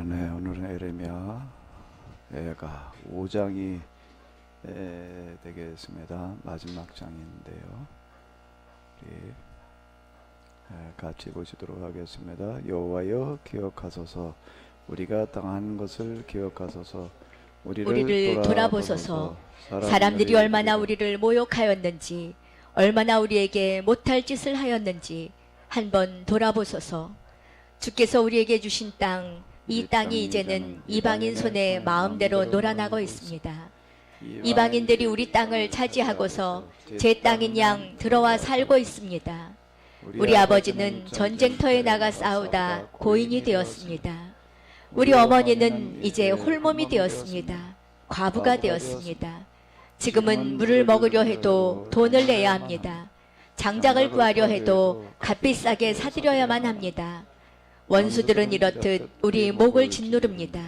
네, 오늘은 에레미야 애가 5장이 되겠습니다. 마지막 장인데요. 우리 같이 보시도록 하겠습니다. 여호와여 기억하소서, 우리가 당한 것을 기억하소서. 우리를 돌아보소서. 사람들이 얼마나 우리를 모욕하였는지, 얼마나 우리에게 못할 짓을 하였는지 한번 돌아보소서. 주께서 우리에게 주신 땅, 이 땅이 이제는 이방인 손에 마음대로 놀아나고 있습니다. 이방인들이 우리 땅을 차지하고서 제 땅인 양 들어와 살고 있습니다. 우리 아버지는 전쟁터에 나가 싸우다 고인이 되었습니다. 우리 어머니는 이제 홀몸이 되었습니다. 과부가 되었습니다. 지금은 물을 먹으려 해도 돈을 내야 합니다. 장작을 구하려 해도 값비싸게 사들여야만 합니다. 원수들은 이렇듯 우리 목을 짓누릅니다.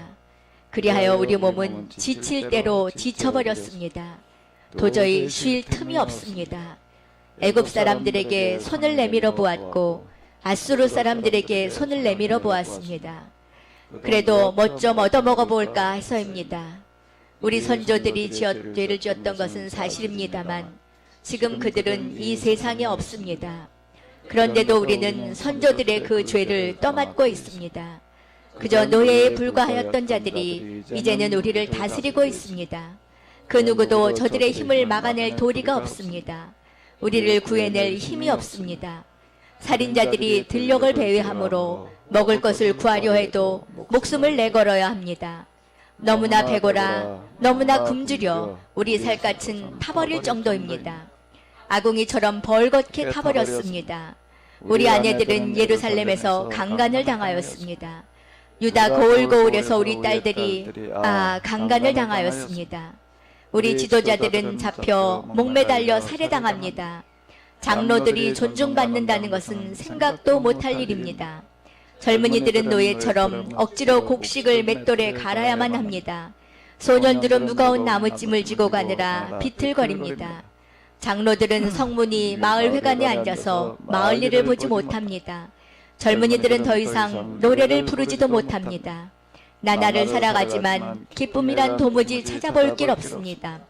그리하여 우리 몸은 지칠 대로 지쳐버렸습니다. 도저히 쉴 틈이 없습니다. 애굽 사람들에게 손을 내밀어 보았고 아수르 사람들에게 손을 내밀어 보았습니다. 그래도 뭐 좀 얻어먹어 볼까 해서입니다. 우리 선조들이 죄를 지었던 것은 사실입니다만 지금 그들은 이 세상에 없습니다. 그런데도 우리는 선조들의 그 죄를 떠맡고 있습니다. 그저 노예에 불과하였던 자들이 이제는 우리를 다스리고 있습니다. 그 누구도 저들의 힘을 막아낼 도리가 없습니다. 우리를 구해낼 힘이 없습니다. 살인자들이 들녘을 배회하므로 먹을 것을 구하려 해도 목숨을 내걸어야 합니다. 너무나 배고라, 너무나 굶주려 우리 살갗은 타버릴 정도입니다. 아궁이처럼 벌겋게 타버렸습니다. 우리 아내들은 예루살렘에서 강간을 당하였습니다. 유다 고을고을에서 우리 딸들이 강간을 당하였습니다. 우리 지도자들은 잡혀 목매달려 살해당합니다. 장로들이 존중받는다는 것은 생각도 못할 일입니다. 젊은이들은 노예처럼 억지로 곡식을 맷돌에 갈아야만 합니다. 소년들은 무거운 나무찜을 지고 가느라 비틀거립니다. 장로들은 성문이 마을 회관에 앉아서 마을 일을 보지 못합니다. 젊은이들은 더 이상 노래를 부르지도 못합니다. 나날을 살아가지만 기쁨이란 도무지 찾아볼 길 없습니다.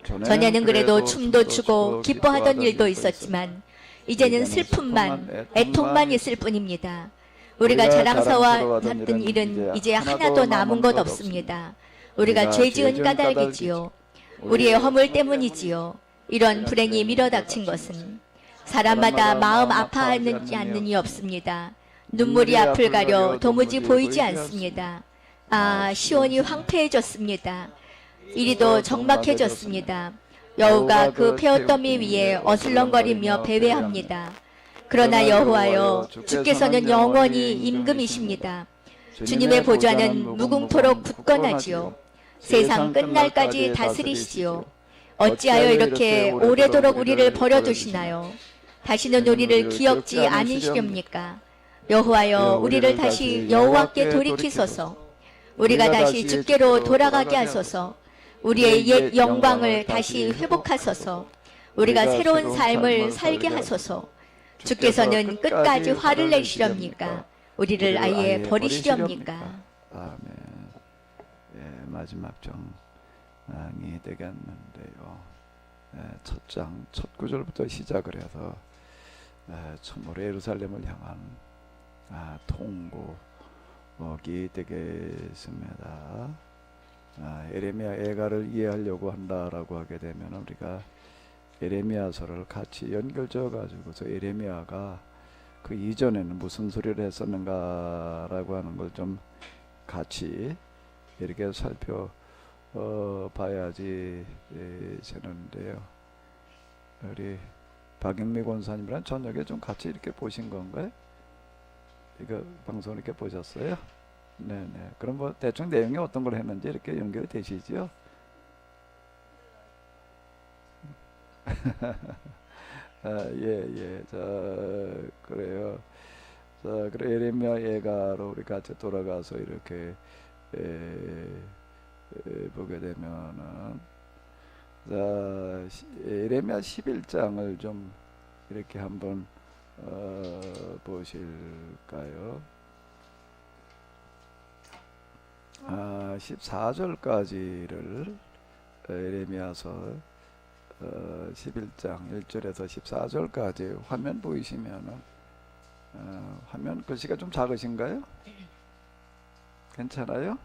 전에는 그래도 춤도 추고 기뻐하던 일도 있었지만 이제는 슬픔만, 애통만 있을 뿐입니다. 우리가 자랑스러워했던 일은 이제 하나도 남은 것 없습니다. 우리가 죄 지은 까닭이지요. 우리의 허물 때문이지요. 이런 불행이 밀어닥친 것은 사람마다 마음 아파하지 않는 이 없습니다. 눈물이 앞을 가려 도무지 보이지 않습니다. 시온이 황폐해졌습니다. 이리도 적막해졌습니다. 여호가 그 폐허더미 위에 어슬렁거리며 배회합니다. 그러나 여호와여, 주께서는 영원히 임금이십니다. 주님의 보좌는 무궁토록 굳건하지요. 세상 끝날까지 다스리시지요. 어찌하여 이렇게 오래도록 우리를 버려두시나요? 다시는 우리를 기억지 않으시렵니까? 여호와여, 우리를 다시 여호와께 돌이키소서. 우리가 다시 주께로 돌아가게 하소서. 우리의 옛 영광을 다시 회복하소서. 우리가 새로운 삶을 살게 하소서. 주께서는 끝까지 화를 내시렵니까? 우리를 아예 버리시렵니까? 아멘. 마지막 장이 되겠는데요. 첫 장, 첫 구절부터 시작을 해서 참으로 예루살렘을 향한 통곡이 되겠습니다. 에레미야 애가를 이해하려고 한다라고 하게 되면 우리가 에레미야서를 같이 연결지어 가지고서 에레미야가 그 이전에는 무슨 소리를 했었는가라고 하는 걸 좀 같이 이렇게 봐야지 되는데요. 우리 박영미 권사님이랑 저녁에 좀 같이 이렇게 보신 건가요? 이거 방송 이렇게 보셨어요? 네네. 그럼 뭐 대충 내용이 어떤 걸 했는지 이렇게 연결이 되시죠? 예. 자, 그래요. 자, 그래 에레미야 예가로 우리 같이 돌아가서 이렇게 보게 되면은, 자, 에레미야 11장을 좀 이렇게 한번 보실까요? 14절까지를 예레미야서 11장 1절에서 14절까지 화면 보이시면은 화면 글씨가 좀 작으신가요? 괜찮아요?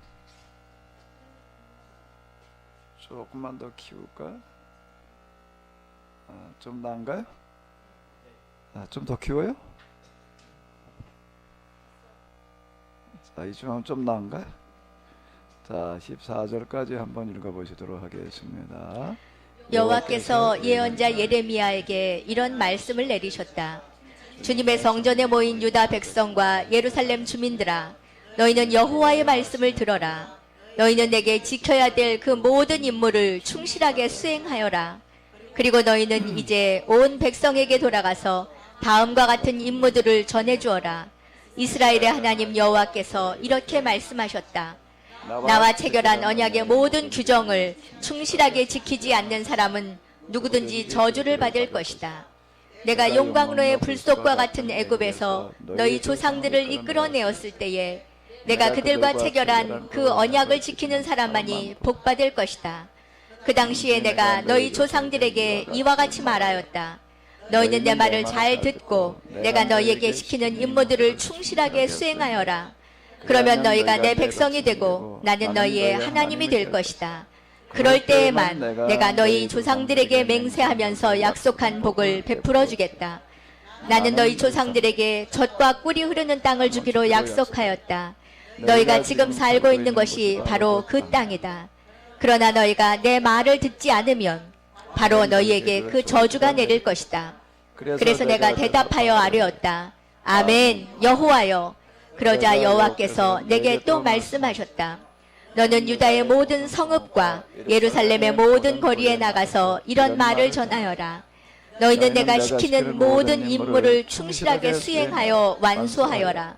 조금만 더 키울까? 좀 나은가요? 좀 더 키워요? 자, 이쯤 하면 좀 나은가요? 자, 14절까지 한번 읽어보시도록 하겠습니다. 여호와께서 예언자 예레미야에게 이런 말씀을 내리셨다. 주님의 성전에 모인 유다 백성과 예루살렘 주민들아, 너희는 여호와의 말씀을 들어라. 너희는 내게 지켜야 될 그 모든 임무를 충실하게 수행하여라. 그리고 너희는 이제 온 백성에게 돌아가서 다음과 같은 임무들을 전해주어라. 이스라엘의 하나님 여호와께서 이렇게 말씀하셨다. 나와 체결한 언약의 모든 규정을 충실하게 지키지 않는 사람은 누구든지 저주를 받을 것이다. 내가 용광로의 불속과 같은 애굽에서 너희 조상들을 이끌어내었을 때에 내가 그들과 체결한 그 언약을 지키는 사람만이 복받을 것이다. 그 당시에 내가 너희 조상들에게 이와 같이 말하였다. 너희는 내 말을 잘 듣고 내가 너희에게 시키는 임무들을 충실하게 수행하여라. 그러면 너희가 내 백성이 되고 나는 너희의 하나님이 될 것이다. 그럴 때에만 내가 너희 조상들에게 맹세하면서 약속한 복을 베풀어 주겠다. 나는 너희 조상들에게 젖과 꿀이 흐르는 땅을 주기로 약속하였다. 너희가 지금 살고 있는 것이 바로 그 땅이다. 그러나 너희가 내 말을 듣지 않으면 바로 너희에게 그 저주가 내릴 것이다. 그래서 내가 대답하여 아뢰었다. 아멘, 여호와여. 그러자 여호와께서 내게 또 말씀하셨다. 너는 유다의 모든 성읍과 예루살렘의 모든 거리에 나가서 이런 말을 전하여라. 너희는 내가 시키는 모든 임무를 충실하게 수행하여 완수하여라.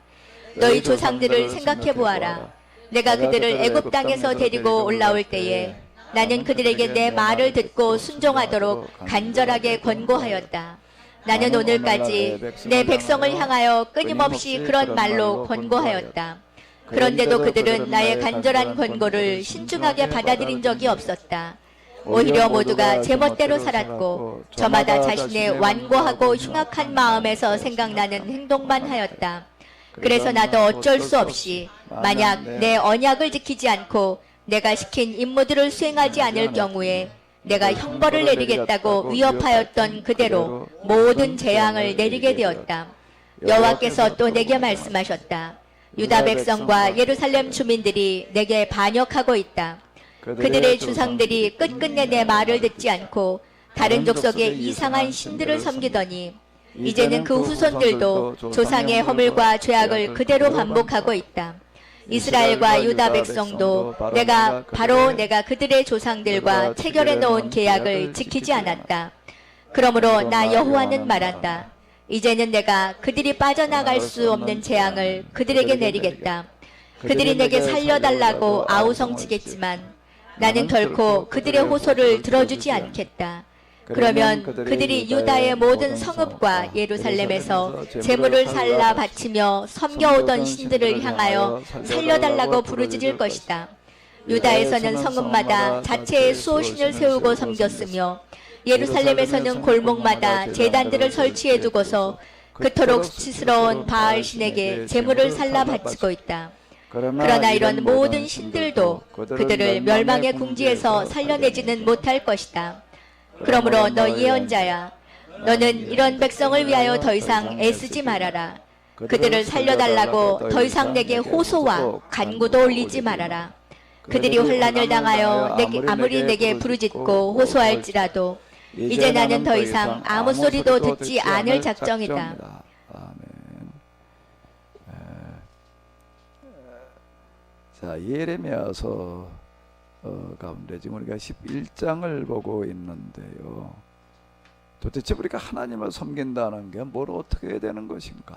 너희 조상들을 생각해 보아라. 내가 그들을 애굽 땅에서 데리고 올라올 때에 나는 그들에게 내 말을 듣고 순종하도록 간절하게 권고하였다. 나는 오늘까지 내 백성을 향하여 끊임없이 그런 말로 권고하였다. 그런데도 그들은 나의 간절한 권고를 신중하게 받아들인 적이 없었다. 오히려 모두가 제멋대로 살았고 저마다 자신의 완고하고 흉악한 마음에서 생각나는 행동만 하였다. 그래서 나도 어쩔 수 없이 만약 내 언약을 지키지 않고 내가 시킨 임무들을 수행하지 않을 경우에 내가 형벌을 내리겠다고 위협하였던 그대로 모든 재앙을 내리게 되었다. 여호와께서 또 내게 말씀하셨다. 유다 백성과 예루살렘 주민들이 내게 반역하고 있다. 그들의 주상들이 끝끝내 내 말을 듣지 않고 다른 족속의 이상한 신들을 섬기더니 이제는 그 후손들도 조상의 허물과 죄악을 그대로 반복하고 있다. 이스라엘과 유다 백성도 내가 그들의 조상들과 체결해 놓은 계약을 지키지 않았다. 그러므로 나 여호와는 말한다. 이제는 내가 그들이 빠져나갈 수 없는 재앙을 그들에게 내리겠다. 그들이 내게 살려달라고 아우성치겠지만 나는 결코 그들의 호소를 들어주지 않겠다. 그러면 그들이 유다의 모든 성읍과 예루살렘에서 제물을 살라 바치며 섬겨오던 신들을 향하여 살려달라고 부르짖을 것이다. 유다에서는 성읍마다 자체의 수호신을 세우고 섬겼으며 예루살렘에서는 골목마다 제단들을 설치해 두고서 그토록 수치스러운 바알 신에게 제물을 살라 바치고 있다. 그러나 이런 모든 신들도 그들을 멸망의 궁지에서 살려내지는 못할 것이다. 그러므로 너 예언자야, 너는 이런 백성을 위하여 더 이상 애쓰지 말아라. 그들을 살려달라고 더 이상 내게 호소와 간구도 올리지 말아라. 그들이 혼란을 당하여 아무리 내게 부르짖고 호소할지라도 이제 나는 더 이상 아무 소리도 듣지 않을 작정이다. 아멘. 자, 예레미야서 가운데 지금 우리가 11장을 보고 있는데요. 도대체 우리가 하나님을 섬긴다는 게 뭘 어떻게 해야 되는 것인가?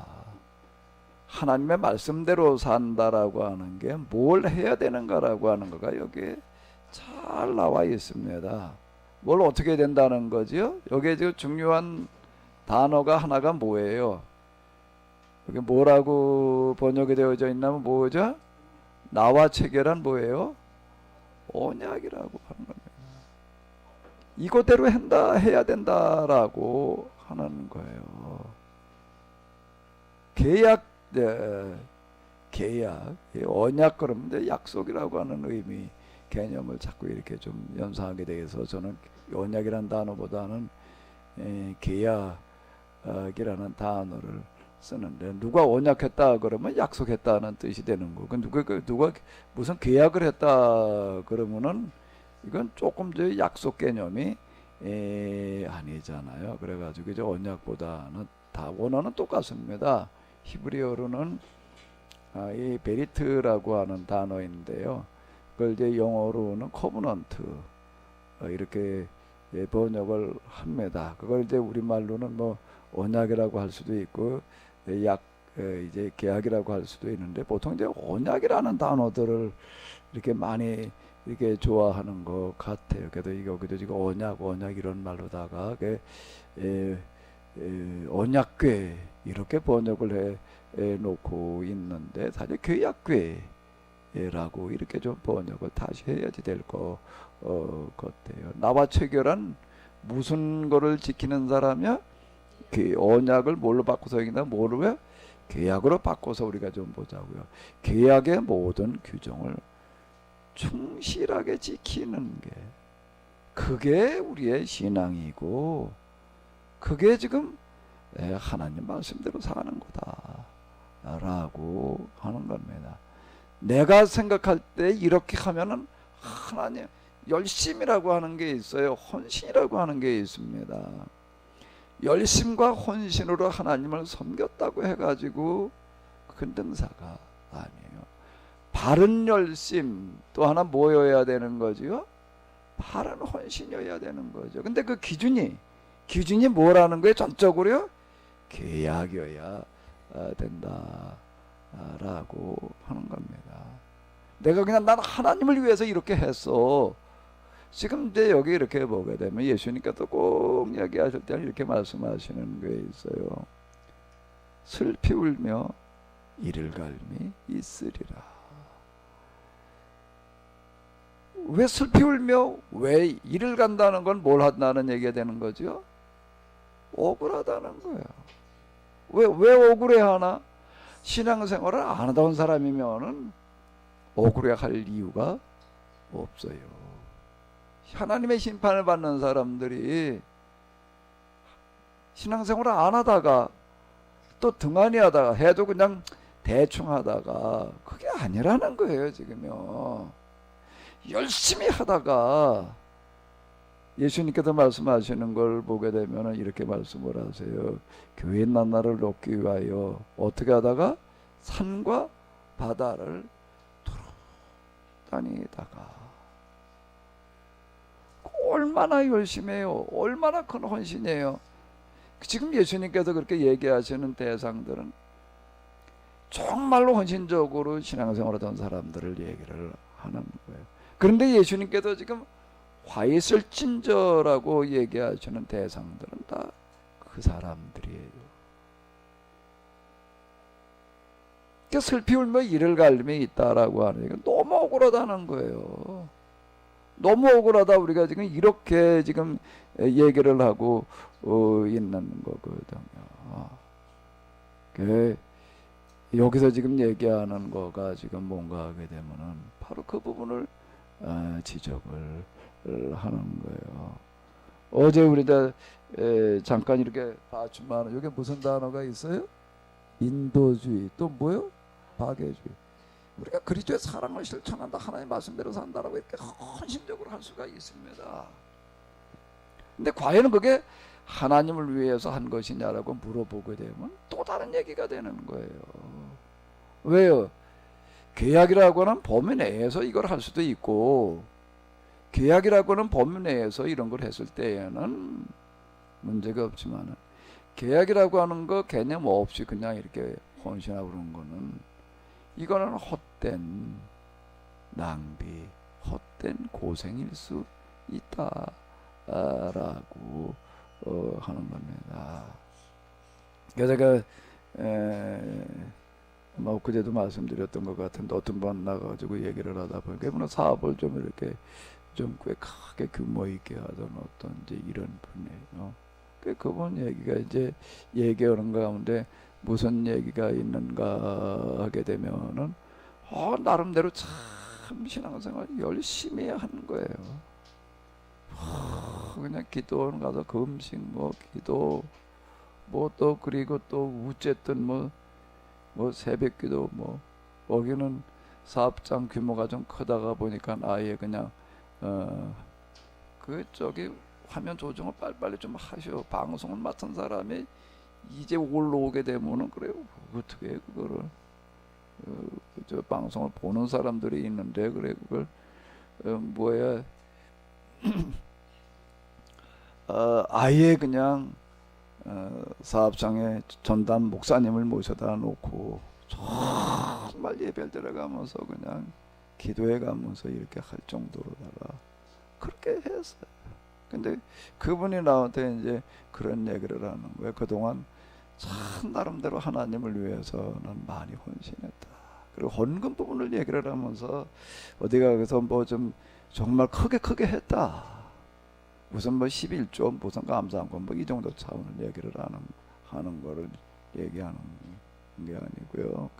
하나님의 말씀대로 산다라고 하는 게 뭘 해야 되는가라고 하는 거가 여기에 잘 나와 있습니다. 뭘 어떻게 해야 된다는 거지요? 여기에 지금 중요한 단어가 하나가 뭐예요? 여기 뭐라고 번역이 되어져 있냐면 뭐죠? 나와 체결한 뭐예요? 언약이라고 하는 겁니다. 이거대로 해야 된다라고 하는 거예요. 계약, 언약, 그러면 이제 약속이라고 하는 의미, 개념을 자꾸 이렇게 좀 연상하게 돼서 저는 언약이라는 단어보다는 계약이라는 단어를 쓰는데, 누가 언약했다 그러면 약속했다는 뜻이 되는 거고, 누가 무슨 계약을 했다 그러면은 이건 조금 더 약속 개념이 아니잖아요. 그래가지고 이제 언약보다는 다 원어는 똑같습니다. 히브리어로는 이 베리트라고 하는 단어인데요. 그걸 이제 영어로는 커버넌트 이렇게 번역을 합니다. 그걸 이제 우리말로는 뭐 언약이라고 할 수도 있고 이제 계약이라고 할 수도 있는데, 보통 이제 언약이라는 단어들을 이렇게 많이 이렇게 좋아하는 것 같아요. 그래도 여기도 지금 언약 이런 말로다가 언약궤 이렇게 번역을 해 놓고 있는데, 사실 계약궤라고 이렇게 좀 번역을 다시 해야지 될 것 같아요. 나와 체결한 무슨 거를 지키는 사람이야? 그 언약을 뭘로 바꿔서 여기다 뭐로 계약으로 바꿔서 우리가 좀 보자고요. 계약의 모든 규정을 충실하게 지키는 게, 그게 우리의 신앙이고, 그게 지금 하나님 말씀대로 사는 거다 라고 하는 겁니다. 내가 생각할 때 이렇게 하면은 하나님, 열심이라고 하는 게 있어요. 헌신이라고 하는 게 있습니다. 열심과 헌신으로 하나님을 섬겼다고 해가지고 근등사가 아니에요. 바른 열심, 또 하나 뭐여야 되는 거지요? 바른 헌신이어야 되는 거죠. 근데 그 기준이 뭐라는 거예요? 전적으로요? 계약이어야 된다라고 하는 겁니다. 내가 그냥 난 하나님을 위해서 이렇게 했어. 지금 이제 여기 이렇게 보게 되면 예수님께서 꼭 얘기하실 때는 이렇게 말씀하시는 게 있어요. 슬피 울며 이를 갈미 있으리라. 왜 슬피 울며 왜 이를 간다는 건 뭘 한다는 얘기가 되는 거죠? 억울하다는 거예요. 왜 억울해 하나? 신앙생활을 안 하던 사람이면은 억울해 할 이유가 없어요. 하나님의 심판을 받는 사람들이 신앙생활을 안 하다가 또 등한히 하다가 해도 그냥 대충 하다가, 그게 아니라는 거예요. 지금요, 열심히 하다가 예수님께서 말씀하시는 걸 보게 되면 이렇게 말씀을 하세요. 교회 나라를 높기 위하여 어떻게 하다가 산과 바다를 다니다가. 얼마나 열심히 해요. 얼마나 큰 헌신이에요. 지금 예수님께서 그렇게 얘기하시는 대상들은 정말로 헌신적으로 신앙생활을 하던 사람들을 얘기를 하는 거예요. 그런데 예수님께서 지금 화 있을 찐저라고 얘기하시는 대상들은 다 그 사람들이에요. 슬피 울며 이를 갈림이 있다라고 하는, 이건 너무 억울하다는 거예요. 너무 억울하다. 우리가 지금 이렇게 지금 얘기를 하고 있는 거거든요. 여기서 지금 얘기하는 거가 지금 뭔가 하게 되면은 바로 그 부분을 지적을 하는 거예요. 어제 우리가 잠깐 이렇게 봤지만 여기 무슨 단어가 있어요? 인도주의, 또 뭐요? 박애주의. 우리가 그리스도의 사랑을 실천한다, 하나님의 말씀대로 산다라고 이렇게 헌신적으로 할 수가 있습니다. 근데 과연 그게 하나님을 위해서 한 것이냐라고 물어보게 되면 또 다른 얘기가 되는 거예요. 왜요? 계약이라고 하는 범위 내에서 이걸 할 수도 있고, 계약이라고 하는 범위 내에서 이런 걸 했을 때에는 문제가 없지만, 계약이라고 하는 거 개념 없이 그냥 이렇게 헌신하고 그런 거는, 이거는 헛된 낭비, 헛된 고생일 수 있다라고 하는 겁니다. 그래서 뭐 그제도 말씀드렸던 것 같은데 어떤 번 나가가지고 얘기를 하다 보니까 이분은 사업을 좀 이렇게 좀 꽤 크게 규모 있게 하던 어떤 이제 이런 분이에요. 그분 얘기가 이제 얘기하는 가운데 무슨 얘기가 있는가 하게 되면은 나름대로 참 신앙생활 열심히 하는 거예요. 그냥 기도원 가서 금식 뭐 기도 뭐 또 그리고 또 어쨌든 뭐 새벽기도 뭐 거기는 사업장 규모가 좀 크다가 보니까 아예 그냥 저기 화면 조정을 빨리빨리 좀 하셔. 방송을 맡은 사람이 이제 올라오게 되면은 그래요. 어떻게 그거를 저 방송을 보는 사람들이 있는데 그래 그걸 뭐야 아예 그냥 사업장에 전담 목사님을 모셔다 놓고 정말 예배를 들어가면서 그냥 기도해 가면서 이렇게 할 정도로다가 그렇게 했어요. 근데 그분이 나한테 이제 그런 얘기를 하는 거예요. 그동안 참 나름대로 하나님을 위해서는 많이 헌신했다. 그리고 헌금 부분을 얘기를 하면서 어디가 가서 뭐 좀 정말 크게 했다. 무슨 뭐 11조 무슨 감사한건 뭐 이 정도 차원을 얘기를 하는 거를 얘기하는 게 아니고요.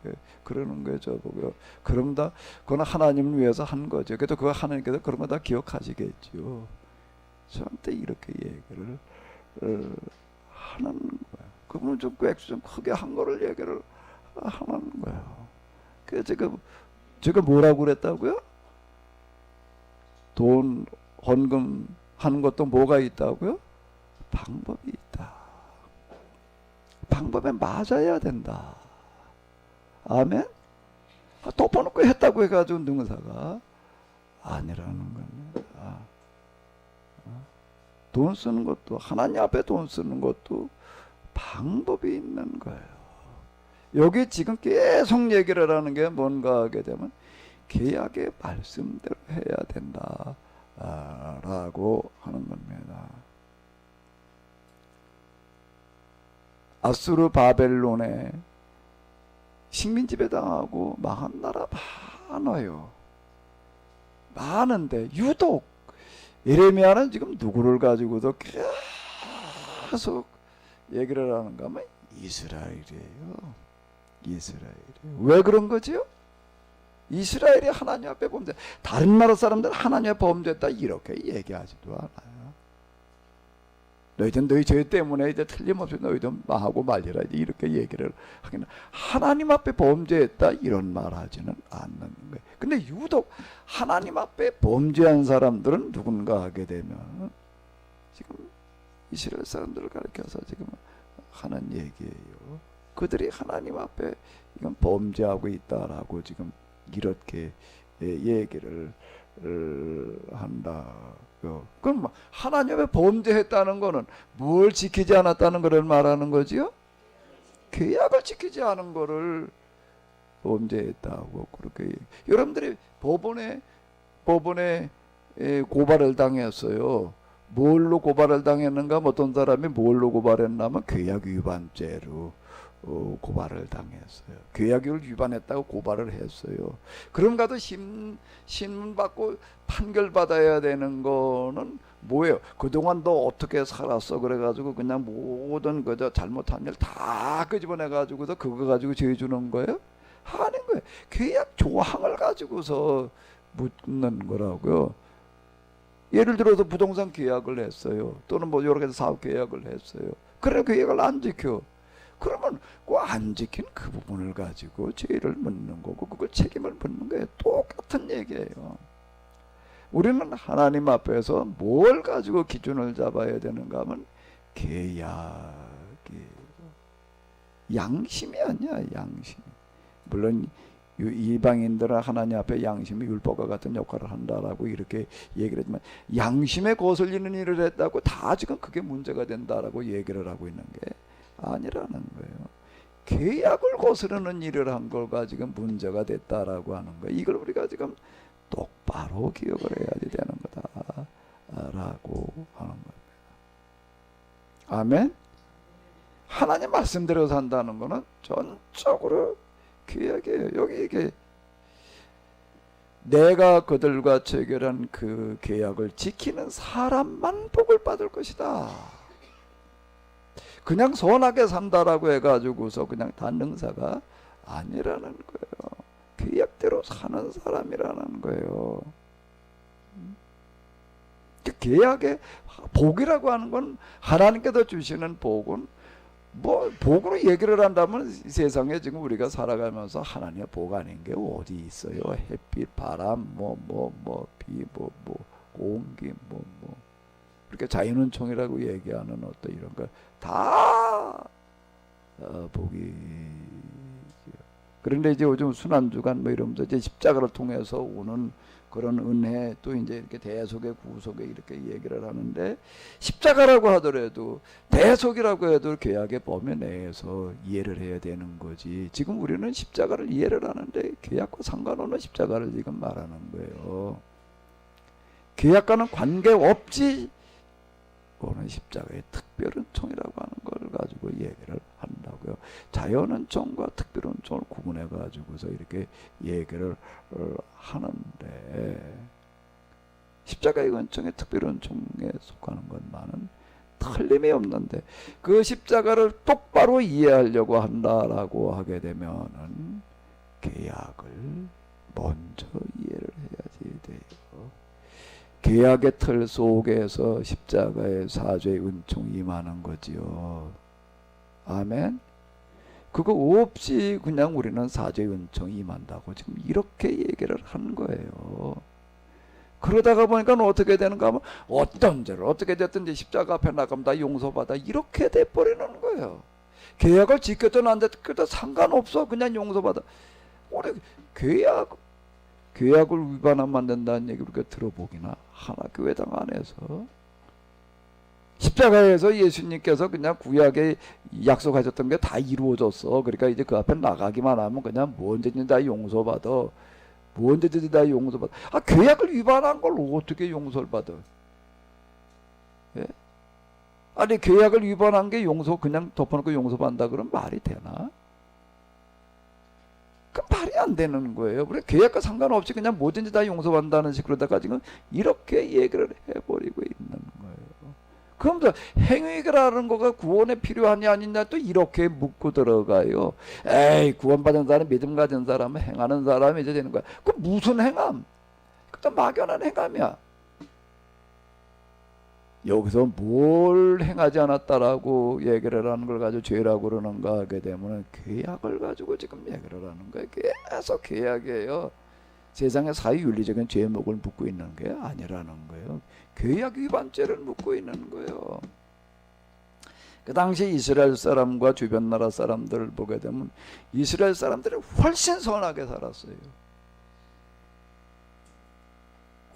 그러는 거예요. 저보고요. 그럼 다 그건 하나님을 위해서 한 거죠. 그래도 그거 하나님께서 그런 거 다 기억하시겠죠. 저한테 이렇게 얘기를 하는 거예요. 그분은 좀 크게 한 거를 얘기를 하는 거예요. 그래서 제가 뭐라고 그랬다고요? 돈 헌금 하는 것도 뭐가 있다고요? 방법이 있다. 방법에 맞아야 된다. 아멘? 덮어놓고 했다고 해가지고 능사가 아니라는 겁니다. 돈 쓰는 것도 하나님 앞에 돈 쓰는 것도 방법이 있는 거예요. 여기 지금 계속 얘기를 하는 게 뭔가 하게 되면 계약의 말씀대로 해야 된다 라고 하는 겁니다. 아수르 바벨론에 식민지배 당하고 망한 나라 많아요. 많은데 유독 예레미야는 지금 누구를 가지고도 계속 얘기를 하는가 하면 이스라엘이에요. 이스라엘이에요. 왜 그런 거지요? 이스라엘이 하나님 앞에 범죄, 다른 나라 사람들은 하나님 앞에 범죄했다 이렇게 얘기하지도 않아요. 너희들 너희 죄 때문에 이제 틀림없이 너희들 망하고 말리라 이렇게 얘기를 하기는 하나님 앞에 범죄했다 이런 말하지는 않는 거예요. 근데 유독 하나님 앞에 범죄한 사람들은 누군가 하게 되면 지금 이스라엘 사람들을 가리켜서 지금 하는 얘기예요. 그들이 하나님 앞에 이건 범죄하고 있다라고 지금 이렇게 얘기를 한다. 그럼 뭐 하나님의 범죄했다는 거는 뭘 지키지 않았다는 것을 말하는 거지요? 계약을 지키지 않은 거를 범죄했다고 그렇게 여러분들이 법원에 고발을 당했어요. 뭘로 고발을 당했는가? 어떤 사람이 뭘로 고발했냐면 계약 위반죄로 고발을 당했어요. 계약을 위반했다고 고발을 했어요. 그럼 가도 신문 받고 판결 받아야 되는 거는 뭐예요? 그동안 너 어떻게 살았어? 그래가지고 그냥 모든 그저 잘못한 일 다 끄집어내 가지고서 그거 가지고 죄 주는 거예요? 하는 거예요. 계약 조항을 가지고서 묻는 거라고요. 예를 들어서 부동산 계약을 했어요. 또는 뭐 여러 가지 사업 계약을 했어요. 그래 계약을 안 지켜. 그러면 그 안 지킨 그 부분을 가지고 죄를 묻는 거고 그걸 책임을 묻는 거예요. 똑같은 얘기예요. 우리는 하나님 앞에서 뭘 가지고 기준을 잡아야 되는가 하면 계약이에요. 양심이 아니야. 양심. 물론 이방인들은 하나님 앞에 양심이 율법과 같은 역할을 한다라고 이렇게 얘기를 했지만 양심에 거슬리는 일을 했다고 다 지금 그게 문제가 된다라고 얘기를 하고 있는 게 아니라는 거예요. 계약을 거스르는 일을 한 걸가 지금 문제가 됐다라고 하는 거예요. 이걸 우리가 지금 똑바로 기억을 해야지 되는 거다라고 하는 겁니다. 아멘. 하나님 말씀대로 산다는 거는 전적으로 계약이에요. 여기 이게 내가 그들과 체결한 그 계약을 지키는 사람만 복을 받을 것이다. 그냥 선하게 산다라고 해가지고서 그냥 단능사가 아니라는 거예요. 계약대로 사는 사람이라는 거예요. 계약의 복이라고 하는 건 하나님께서 주시는 복은 뭐 복으로 얘기를 한다면 세상에 지금 우리가 살아가면서 하나님의 복 아닌 게 어디 있어요? 햇빛, 바람, 비, 공기, 그렇게 자연은총이라고 얘기하는 어떤 이런 거 다 복이. 그런데 이제 요즘 순환주간 뭐 이러면서 이제 십자가를 통해서 오는 그런 은혜, 또 이제 이렇게 대속의 구속에 이렇게 얘기를 하는데, 십자가라고 하더라도 대속이라고 해도 계약의 범위 내에서 이해를 해야 되는 거지. 지금 우리는 십자가를 이해를 하는데 계약과 상관없는 십자가를 지금 말하는 거예요. 계약과는 관계없이 오는 십자가의 특별은총이라고 하는 걸 가지고 얘기를 한다고요. 자연은총과 특별은총을 구분해 가지고서 이렇게 얘기를 하는데, 십자가의 은총의 특별은총에 속하는 것만은 틀림이 없는데, 그 십자가를 똑바로 이해하려고 한다라고 하게 되면은 계약을 먼저 이해를 해야지 돼요. 계약의 틀 속에서 십자가의 사죄의 은총이 임하는 거지요. 아멘. 그거 없이 그냥 우리는 사죄의 은총이 임한다고 지금 이렇게 얘기를 한 거예요. 그러다가 보니까 어떻게 되는가 하면 어떤 죄를 어떻게 됐든지 십자가 앞에 나가면 다 용서받아, 이렇게 돼버리는 거예요. 계약을 지켰든 안 지켰든 상관없어, 그냥 용서받아. 우리 계약을 위반하면 안 된다는 얘기 우리가 들어보기나 하나? 교회당 안에서 십자가에서 예수님께서 그냥 구약에 약속하셨던 게 다 이루어졌어. 그러니까 이제 그 앞에 나가기만 하면 그냥 뭔지든지 다 용서받아. 뭔지든지 다 용서받아. 계약을 위반한 걸 어떻게 용서를 받아? 예? 아니 계약을 위반한 게 용서 그냥 덮어놓고 용서받는다 그러면 말이 되나? 그 말이 안 되는 거예요. 우리 계약과 상관없이 그냥 뭐든지 다 용서받는다는 식으로다가 지금 이렇게 얘기를 해버리고 있는 거예요. 그럼 행위라는 거가 구원에 필요하냐 아니냐 또 이렇게 묻고 들어가요. 에이, 구원받은 사람, 믿음 가진 사람은 행하는 사람이 이제 되는 거야. 그 무슨 행함? 그것도 막연한 행함이야. 여기서 뭘 행하지 않았다라고 얘기를 하는 걸 가지고 죄라고 그러는가 하게 되면 계약을 가지고 지금 얘기를 하는 거예요. 계속 계약이에요. 세상의 사회윤리적인 죄목을 묻고 있는 게 아니라는 거예요. 계약 위반죄를 묻고 있는 거예요. 그 당시 이스라엘 사람과 주변 나라 사람들을 보게 되면 이스라엘 사람들이 훨씬 선하게 살았어요.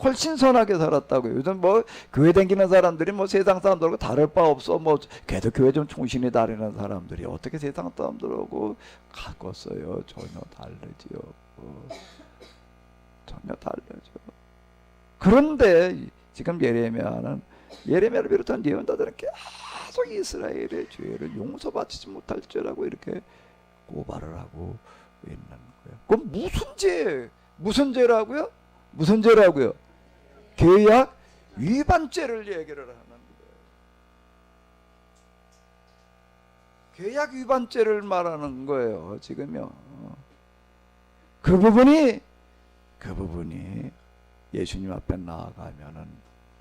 훨씬 선하게 살았다고요. 요즘 뭐 교회 다니는 사람들이 뭐 세상 사람들하고 다를 바 없어. 뭐 걔도 교회 좀 충신히 다니는 사람들이 어떻게 세상 사람들하고 가꿨어요? 전혀 다르지요. 전혀 다르죠. 그런데 지금 예레미야를 비롯한 예언자들은 계속 이스라엘의 죄를 용서받지 못할 죄라고 이렇게 고발을 하고 있는 거예요. 그럼 무슨 죄라고요? 무슨 죄라고요? 계약 위반죄를 얘기를 하는 거예요. 계약 위반죄를 말하는 거예요. 지금요. 그 부분이 예수님 앞에 나아가면은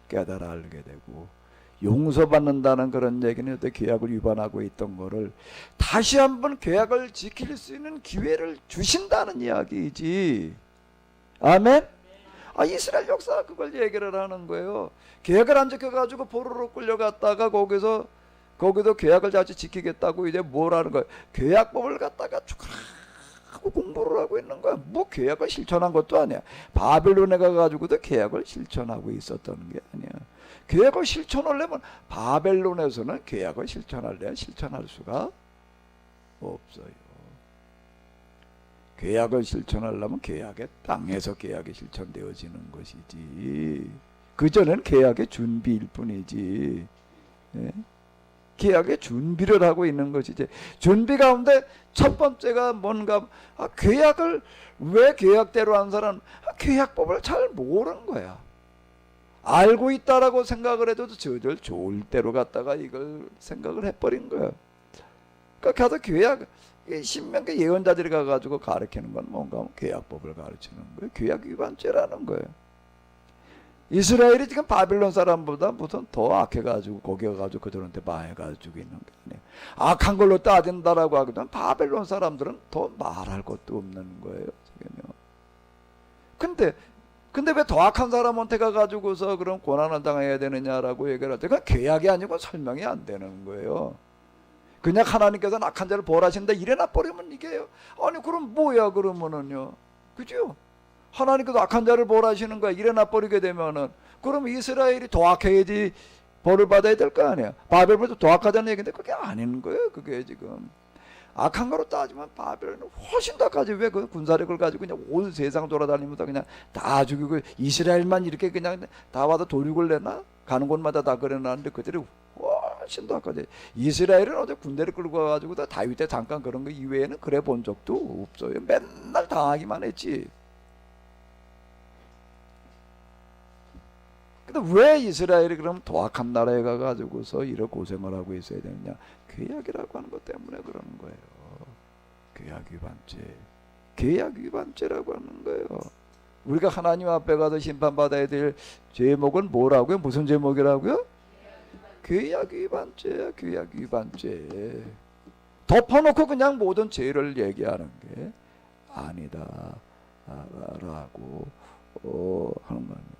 깨달아 알게 되고, 용서받는다는 그런 얘기는 어떤 계약을 위반하고 있던 거를 다시 한번 계약을 지킬 수 있는 기회를 주신다는 이야기이지. 아멘? 이스라엘 역사가 그걸 얘기를 하는 거예요. 계약을 안 지켜가지고 포로로 끌려갔다가 거기서 계약을 다시 지키겠다고 이제 뭘 하는 거예요? 계약법을 갖다가 하고 공부를 하고 있는 거야. 뭐 계약을 실천한 것도 아니야. 바벨론에 가가지고도 계약을 실천하고 있었던 게 아니야. 계약을 실천하려면 바벨론에서는 계약을 실천할 수가 없어요. 계약을 실천하려면 계약의 땅에서 계약이 실천되어지는 것이지, 그전엔 계약의 준비일 뿐이지. 예? 계약의 준비를 하고 있는 것이지. 준비 가운데 첫 번째가 뭔가 계약을 왜 계약대로 한 사람 계약법을 잘 모르는 거야. 알고 있다라고 생각을 해도 저절 좋을 대로 갔다가 이걸 생각을 해버린 거야. 그러니까 가서 계약 신명기 예언자들이 가가지고 가르치는 건 뭔가 하면 계약법을 가르치는 거예요. 계약 위반죄라는 거예요. 이스라엘이 지금 바빌론 사람보다 무슨 더 악해가지고 거기 가가지고 그들한테 망해가지고 있는 게 아니에요. 악한 걸로 따진다라고 하거든 바빌론 사람들은 더 말할 것도 없는 거예요. 지금요. 근데 왜 더 악한 사람한테 가가지고서 그런 고난을 당해야 되느냐라고 얘기를 할 때 그건 계약이 아니고 설명이 안 되는 거예요. 그냥 하나님께서는 악한 자를 벌하신다 이래나 버리면 이게요. 아니 그럼 뭐야 그러면은요. 그죠? 하나님께서 악한 자를 벌하시는 거야. 이래나 버리게 되면은 그럼 이스라엘이 더 악해야지 벌을 받아야 될 거 아니야. 바벨론도 더 악하다는 얘기인데 그게 아닌 거예요. 그게 지금 악한 거로 따지면 바벨론은 훨씬 더 악하지. 왜 그 군사력을 가지고 그냥 온 세상 돌아다니면서 그냥 다 죽이고 이스라엘만 이렇게 그냥 다 와서 도륙을 내나? 가는 곳마다 다 그래놨는데 그들이 훨씬 더 악하지. 이스라엘은 어제 군대를 끌고 가가지고 다 다윗 때 잠깐 그런 거 이외에는 그래 본 적도 없어요. 맨날 당하기만 했지. 근데 왜 이스라엘이 그럼 더 악한 나라에 가가지고서 이런 고생을 하고 있어야 되느냐? 계약이라고 하는 것 때문에 그러는 거예요. 계약 위반죄. 계약 위반죄라고 하는 거예요. 우리가 하나님 앞에 가서 심판받아야 될 제목은 뭐라고요? 무슨 제목이라고요? 계약 위반죄야. 계약 위반죄. 덮어놓고 그냥 모든 죄를 얘기하는 게 아니다 라고 하는 겁니다.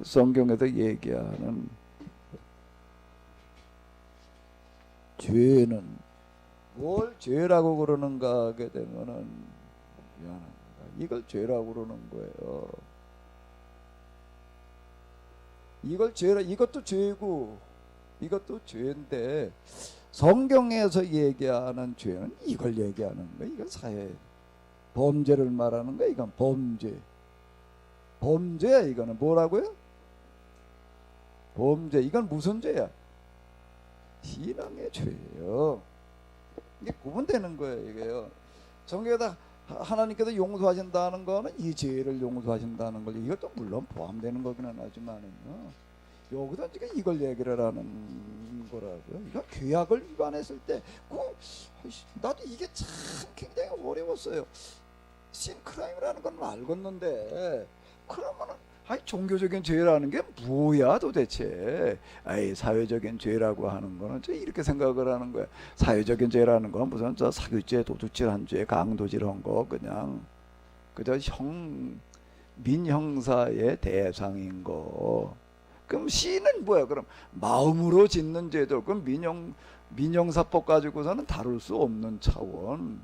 성경에서 얘기하는 죄는 뭘 죄라고 그러는가 하게 되면은 미안합니다. 이걸 죄라고 그러는 거예요. 이걸 죄라 이것도 죄고 이것도 죄인데 성경에서 얘기하는 죄는 이걸 얘기하는 거예요. 이건 사회 범죄를 말하는 거예요. 이건 범죄. 범죄야. 이거는 뭐라고요? 범죄. 이건 무슨 죄야? 신앙의 죄예요. 이게 구분되는 거예요. 이게요. 성경에다 하나님께서 용서하신다는 거는 이 죄를 용서하신다는 걸 이것도 물론 포함되는 거기는 하지만은요. 여기서 지금 이걸 얘기를 하는 거라고요. 이거 규약을 위반했을 때, 나도 이게 참 굉장히 어려웠어요. 신크라임이라는 건 알겠는데, 그러면은 종교적인 죄라는 게 뭐야 도대체? 사회적인 죄라고 하는 거는 이렇게 생각을 하는 거야. 사회적인 죄라는 건 무슨 사기죄, 도둑질한 죄, 강도질한 거 그냥 그저 민형사의 대상인 거. 그럼 시는 뭐야? 그럼 마음으로 짓는 죄들. 그럼 민형사법 가지고서는 다룰 수 없는 차원.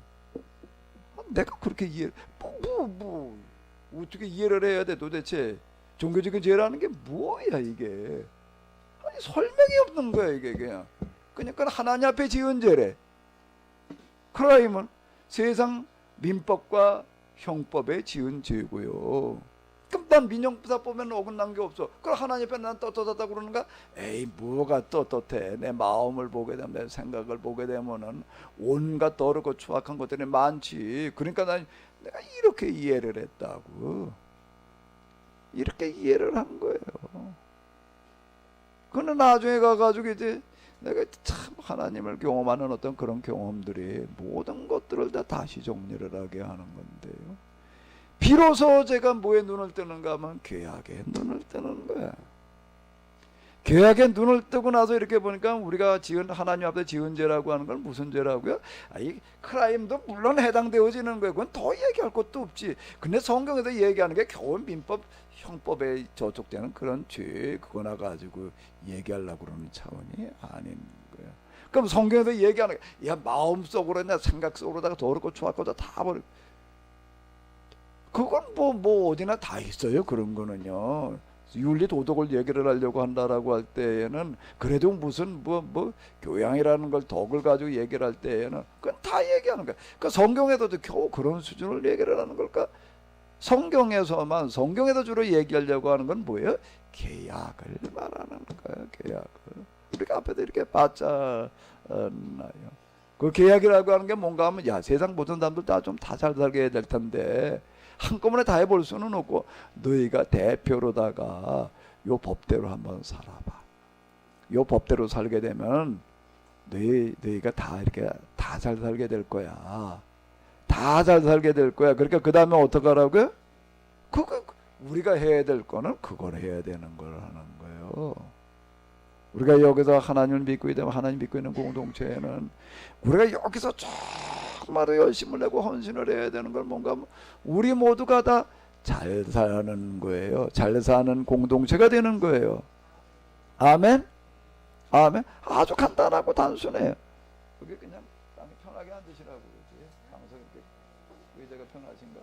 내가 그렇게 어떻게 이해를 해야 돼 도대체? 종교적인 죄라는 게 뭐야 이게? 아니 설명이 없는 거야 이게 그냥. 그러니까 하나님 앞에 지은 죄래. 크라임은 세상 민법과 형법에 지은 죄고요. 그럼 난 민형사법에는 어긋난 게 없어. 그럼 하나님 앞에 난 떳떳하다 그러는가? 에이 뭐가 떳떳해. 내 마음을 보게 되면 내 생각을 보게 되면은 온갖 더럽고 추악한 것들이 많지. 그러니까 내가 이렇게 이해를 했다고. 이렇게 이해를 한 거예요. 그는 나중에 가가지고 이제 내가 참 하나님을 경험하는 어떤 그런 경험들이 모든 것들을 다 다시 정리를 하게 하는 건데요. 비로소 제가 뭐에 눈을 뜨는가 하면 계약에 눈을 뜨는 거야. 계약에 눈을 뜨고 나서 이렇게 보니까 우리가 지은 하나님 앞에 지은 죄라고 하는 건 무슨 죄라고요? 이 크라임도 물론 해당되어지는 거예요. 그건 더 얘기할 것도 없지. 근데 성경에서 얘기하는 게 겨우 민법, 형법에 저촉되는 그런 죄 그거나 가지고 얘기하려고 그러는 차원이 아닌 거예요. 그럼 성경에서 얘기하는 게 야 마음속으로 나 생각속으로다가 더럽고 추악하고 다 버려. 그건 뭐 어디나 다 있어요. 그런 거는요. 윤리 도덕을 얘기를 하려고 한다라고 할 때에는 그래도 무슨 뭐 교양이라는 걸 덕을 가지고 얘기를 할 때에는 그건 다 얘기하는 거야. 그러니까 성경에도 겨우 그런 수준을 얘기를 하는 걸까? 성경에서 주로 얘기하려고 하는 건 뭐예요? 계약을 말하는 거야. 계약을. 우리가 앞에서 이렇게 받잖아요. 그 계약이라고 하는 게 뭔가 하면 야 세상 모든 사람들 다 좀 다 잘 살게 해야 될 텐데 한꺼번에 다 해볼 수는 없고 너희가 대표로다가 요 법대로 한번 살아봐. 요 법대로 살게 되면 너희가 다 이렇게 다 잘 살게 될 거야. 다 잘 살게 될 거야. 그러니까 그 다음에 어떻게 하라고요? 그거 우리가 해야 될 거는 그걸 해야 되는 걸 하는 거예요. 우리가 여기서 하나님을 믿고 있다면 하나님 믿고 있는 공동체에는 우리가 여기서 정말로 열심을 내고 헌신을 해야 되는 걸 뭔가 우리 모두가 다 잘 사는 거예요. 잘 사는 공동체가 되는 거예요. 아멘. 아멘. 아주 간단하고 단순해요. 여기 그냥 편하게 앉으시라고 그러지. 방송 이렇게 의자가 편하신가?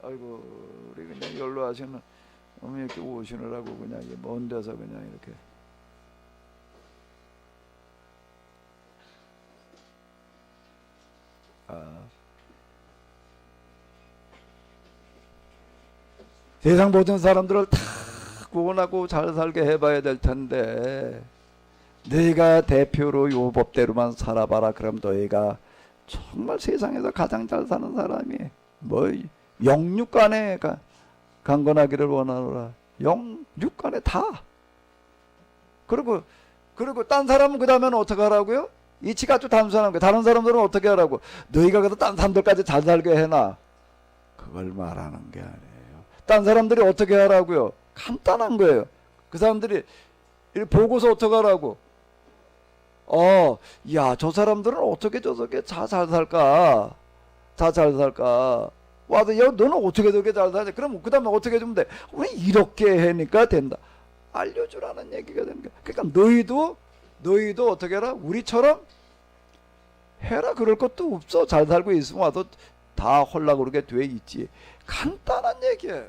아이고 우리 그냥 연로하시는 어머니 이렇게 오시느라고 그냥 먼 데서 그냥 이렇게. 세상 모든 사람들을 다 구원하고 잘 살게 해봐야 될 텐데 너희가 대표로 요 법대로만 살아봐라. 그럼 너희가 정말 세상에서 가장 잘 사는 사람이 뭐 영육간에 강건하기를 원하노라. 영육간에 다. 그리고 딴 사람은 그 다음에는 어떻게 하라고요? 이치가 아주 단순한 거예요. 다른 사람들은 어떻게 하라고? 너희가 그래도 딴 사람들까지 잘 살게 해놔. 그걸 말하는 게 아니에요. 딴 사람들이 어떻게 하라고요? 간단한 거예요. 그 사람들이 보고서 어떻게 하라고? 야, 저 사람들은 어떻게 저렇게 잘 살까? 잘 살까? 와서 야, 너는 어떻게 저렇게 잘 살지? 그럼 그 다음에 어떻게 해주면 돼? 우리 이렇게 하니까 된다. 알려주라는 얘기가 되는 거야. 그러니까 너희도 어떻게 해라? 우리처럼 해라. 그럴 것도 없어. 잘 살고 있으면 와서 다 헐라고 그렇게 돼 있지. 간단한 얘기예요.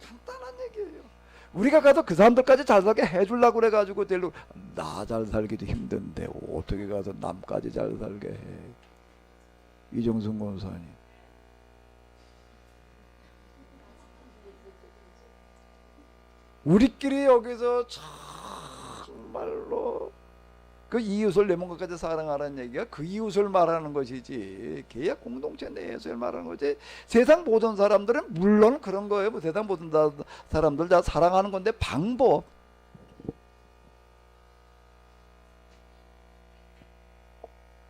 간단한 얘기예요. 우리가 가서 그 사람들까지 잘 살게 해주려고 그래가지고 나 잘 살기도 힘든데 어떻게 가서 남까지 잘 살게 해. 이정순 권사님. 우리끼리 여기서 정말로 그 이웃을 내 몸까지 사랑하라는 얘기가 그 이웃을 말하는 것이지 계약 공동체 내에서 말하는 거지. 세상 모든 사람들은 물론 그런 거예요. 뭐 세상 모든 사람들 다 사랑하는 건데 방법.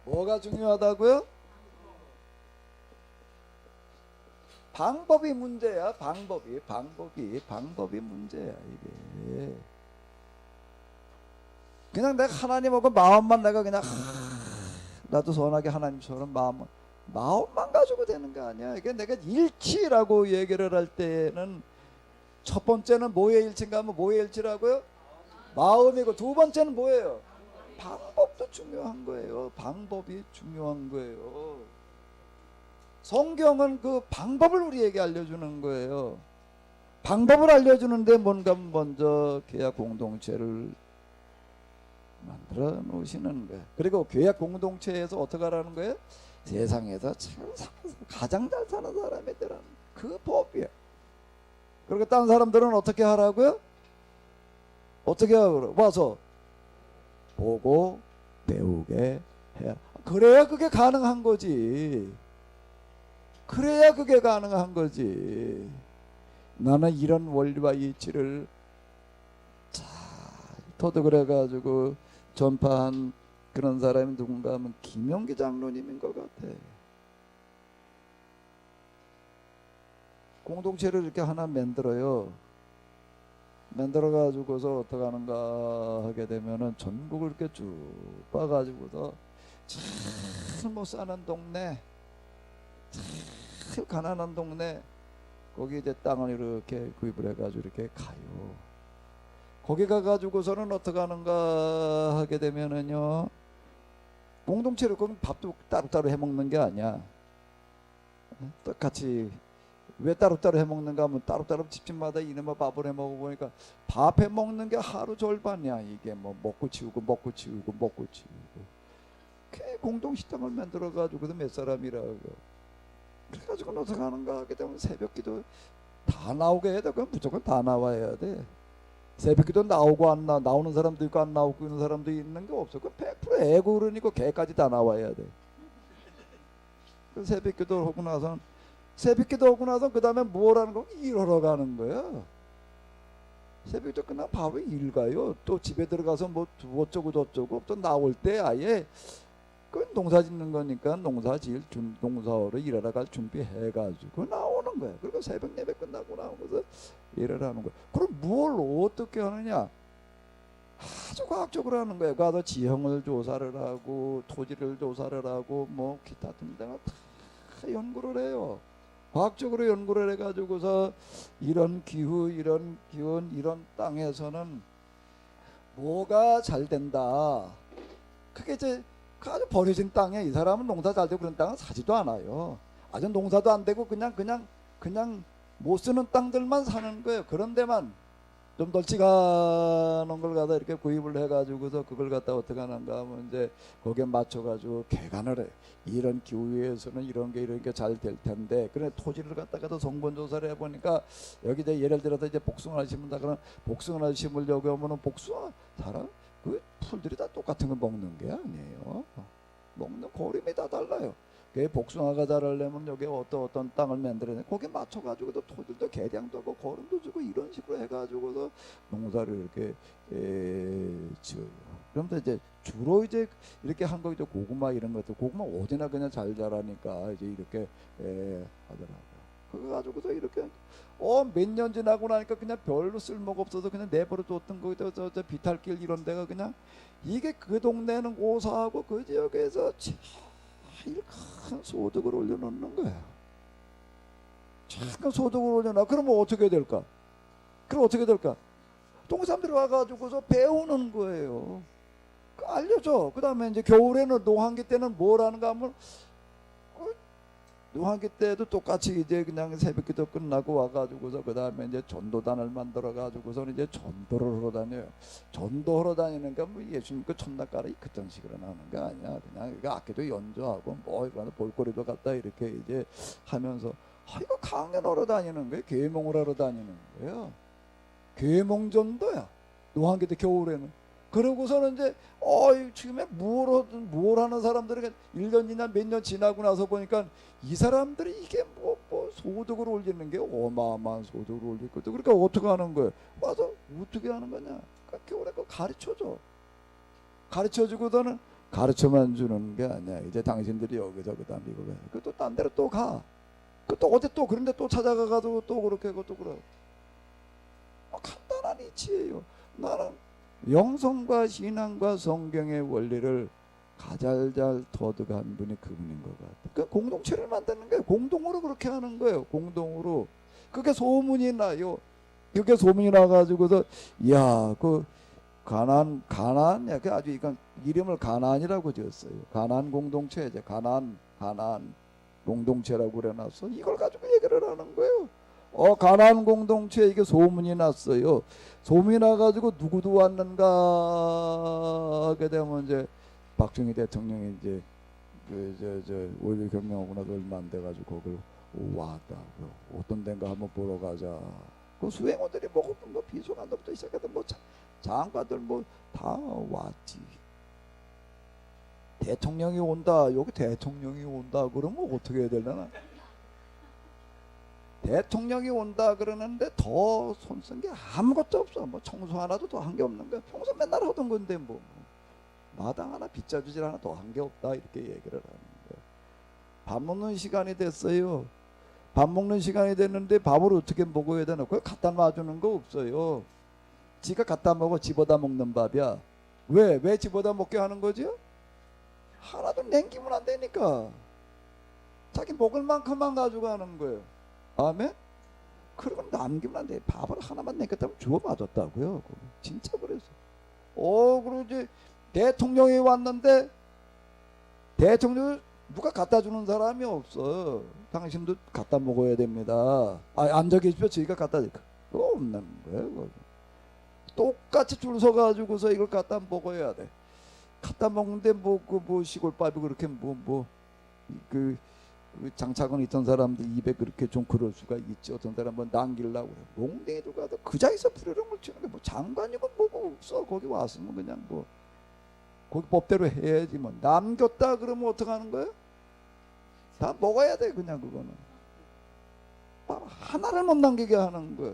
뭐가 중요하다고요? 방법이 문제야. 방법이 문제야 이게. 그냥 내가 하나님하고 마음만 내가 그냥 나도 선하게 하나님처럼 마음만 가지고 되는 거 아니야. 이게 내가 일치라고 얘기를 할 때는 첫 번째는 뭐의 일치인가 하면 뭐의 일치라고요? 마음이고 두 번째는 뭐예요? 방법도 중요한 거예요. 방법이 중요한 거예요. 성경은 그 방법을 우리에게 알려주는 거예요. 방법을 알려주는데 뭔가 먼저 계약 공동체를 만들어 놓으시는 거예요. 그리고 계약 공동체에서 어떻게 하라는 거예요? 세상에서 가장 잘 사는 사람이 되라는 그 법이에요. 그리고 다른 사람들은 어떻게 하라고요? 어떻게 하라고? 와서 보고 배우게 해야. 그래야 그게 가능한 거지. 그래야 그게 가능한 거지. 나는 이런 원리와 이치를 잘 터득을 해가지고 전파한 그런 사람이 누군가 하면 김영기 장로님인 것 같아. 공동체를 이렇게 하나 만들어요. 만들어 가지고서 어떻게 하는가 하게 되면은 전국을 이렇게 쭉 봐가지고서 잘못 사는 동네, 참 가난한 동네, 거기 이제 땅을 이렇게 구입을 해가지고 이렇게 가요. 거기 가가지고서는 어떻게 하는가 하게 되면은요, 공동체로 그럼 밥도 따로따로 해먹는 게 아니야. 똑같이. 왜 따로따로 해먹는가 하면 따로따로 집집마다 이놈의 밥을 해먹어보니까 밥 해먹는 게 하루 절반이야. 이게 뭐 먹고 치우고 그 공동식당을 만들어가지고도 몇 사람이라고. 그래가지고 어떻게 하는가 하게 되면 새벽기도 다 나오게 해야 돼. 그럼 무조건 다 나와야 돼. 새벽기도 나오고 안 나오는 사람도 있고 안 나오고 있는 사람도 있는 게 없어. 그 100% 애고 그러니까 개까지 다 나와야 돼. 그 새벽기도 하고 나서 그 다음에 뭘 하는 거? 일하러 가는 거야. 새벽기도 끝나면 바로 일 가요. 또 집에 들어가서 뭐 어쩌고 저쩌고 또 나올 때 아예 그 농사 짓는 거니까 농사로 일하러 갈 준비해가지고 나오는 거야. 그리고 새벽 예배 끝나고 나오면서 일을 하는 거야. 그럼 뭘 어떻게 하느냐? 아주 과학적으로 하는 거예요. 가서 지형을 조사를 하고 토지를 조사를 하고 뭐 기타 등등을 다 연구를 해요. 과학적으로 연구를 해가지고서 이런 기후, 이런 기온, 이런 땅에서는 뭐가 잘 된다. 그게 이제 아주 버려진 땅에 이 사람은 농사 잘 되고 그런 땅은 사지도 않아요. 아주 농사도 안 되고 그냥 못 쓰는 땅들만 사는 거예요. 그런 데만 좀 널찍한 걸 갖다 이렇게 구입을 해가지고서 그걸 갖다 어떻게 하는가 하면 이제 거기에 맞춰가지고 개간을 해. 이런 기후에서는 이런 게 잘 될 텐데, 그래 토지를 갖다가도 성분 조사를 해보니까 여기 이제 예를 들어서 이제 복숭아를 심는다 그러면 복숭아를 심으려고 하면은 복숭아 사람 그 풀들이 다 똑같은 걸 먹는 게 아니에요. 먹는 고름이 다 달라요. 그 복숭아가 자라려면 여기 어떤 땅을 만들어내 거기에 맞춰가지고도 토질도 개량도 하고 거름도 주고 이런 식으로 해가지고서 농사를 이렇게 지어요. 그러면서 이제 주로 이제 이렇게 한 거 이제 고구마 이런 것도 고구마 어디나 그냥 잘 자라니까 이제 이렇게 하더라고요. 그거 가지고서 이렇게 몇 년 지나고 나니까 그냥 별로 쓸모가 없어서 그냥 내버려 뒀던 거기다 저 비탈길 이런 데가 그냥 이게 그 동네는 고사하고 그 지역에서 제일 큰 소득을 올려놓는 거야. 작은 소득을 올려놔. 그러면 어떻게 될까? 동네 사람들이 와가지고서 배우는 거예요. 알려줘. 그 다음에 이제 겨울에는 농한기 때는 뭘 하는가 하면 농한기 때도 똑같이 이제 그냥 새벽기도 끝나고 와가지고서 그 다음에 이제 전도단을 만들어 가지고서는 이제 전도를 하러 다녀요. 전도하러 다니는가 뭐 예수님 그 첫날까지 그런 식으로 나오는 게 아니야. 그냥 이거 악기도 연주하고 뭐 이거 볼거리도 갖다 이렇게 이제 하면서 이거 강연하러 다니는 거예요. 계몽을 하러 다니는 거예요. 계몽전도야. 농한기 때 겨울에는. 그러고서는 이제 지금에 뭘 하는 사람들이 1년이나 몇 년 지나고 나서 보니까 이 사람들이 이게 뭐 소득을 올리는 게 어마어마한 소득을 올릴 것도. 그러니까 어떻게 하는 거예요? 와서 어떻게 하는 거냐? 그러니까 겨울에 그거 가르쳐줘. 가르쳐주고서는 가르쳐만 주는 게 아니야. 이제 당신들이 여기서 그다음 이거 그또 딴 데로 또 가. 그 또 어디 또 그런데 또 찾아가가지고 또 그렇게 하고 또 그래. 간단한 이치예요. 나는 영성과 신앙과 성경의 원리를 가장 잘 터득한 분이 그분인 것 같아요. 그 공동체를 만드는 거예요. 공동으로 그렇게 하는 거예요. 공동으로. 그게 소문이 나요. 그게 소문이 나가지고서 그 가난 그 아주 이건 이름을 가난이라고 지었어요. 가난 공동체 이제 가난 공동체라고 그래놨어. 이걸 가지고 얘기를 하는 거예요. 가난 공동체 이게 소문이 났어요. 소문이 나가지고 누구도 왔는가 하게 되면 이제 박정희 대통령이 이제 그 5.16 경영하고 나서 얼마 안 돼가지고 거길 왔다. 어떤 데인가 한번 보러 가자. 그 수행원들이 뭐 비서관들부터 시작해서 뭐 장관들 뭐 다 왔지. 대통령이 온다. 여기 대통령이 온다. 그러면 어떻게 해야 되려나? 대통령이 온다 그러는데 더 손 쓴 게 아무것도 없어. 뭐 청소 하나도 더 한 게 없는 거야. 평소 맨날 하던 건데 뭐 마당 하나 빗자주질 하나 더 한 게 없다 이렇게 얘기를 하는 거야. 밥 먹는 시간이 됐어요. 밥 먹는 시간이 됐는데 밥을 어떻게 먹어야 되나? 그걸 갖다 놔주는 거 없어요. 지가 갖다 먹어. 집어다 먹는 밥이야. 왜 집어다 먹게 하는 거지? 하나도 남기면 안 되니까 자기 먹을 만큼만 가지고 하는 거예요. 아멘? 그러면 남기면 안 돼. 밥을 하나만 남겼다면 주워 맞았다고요. 진짜 그래서. 그리고 이제 대통령이 왔는데 대통령 누가 갖다 주는 사람이 없어. 당신도 갖다 먹어야 됩니다. 앉아 계십시오. 저희가 갖다 드릴까? 그거 없는 거예요. 그거. 똑같이 줄 서 가지고서 이걸 갖다 먹어야 돼. 갖다 먹는데 시골밥이 그렇게 그 장차관 있던 사람들 입에 그렇게 좀 그럴 수가 있지. 어떤 사람은 남기려고 그래. 몽댕이도 가도 그 자리에서 부르릉을 치는 게 뭐 장관이고 뭐고 없어. 거기 왔으면 그냥 뭐 거기 법대로 해야지. 뭐 남겼다 그러면 어떡하는 거야? 다 먹어야 돼. 그냥 그거는 하나를 못 남기게 하는 거야.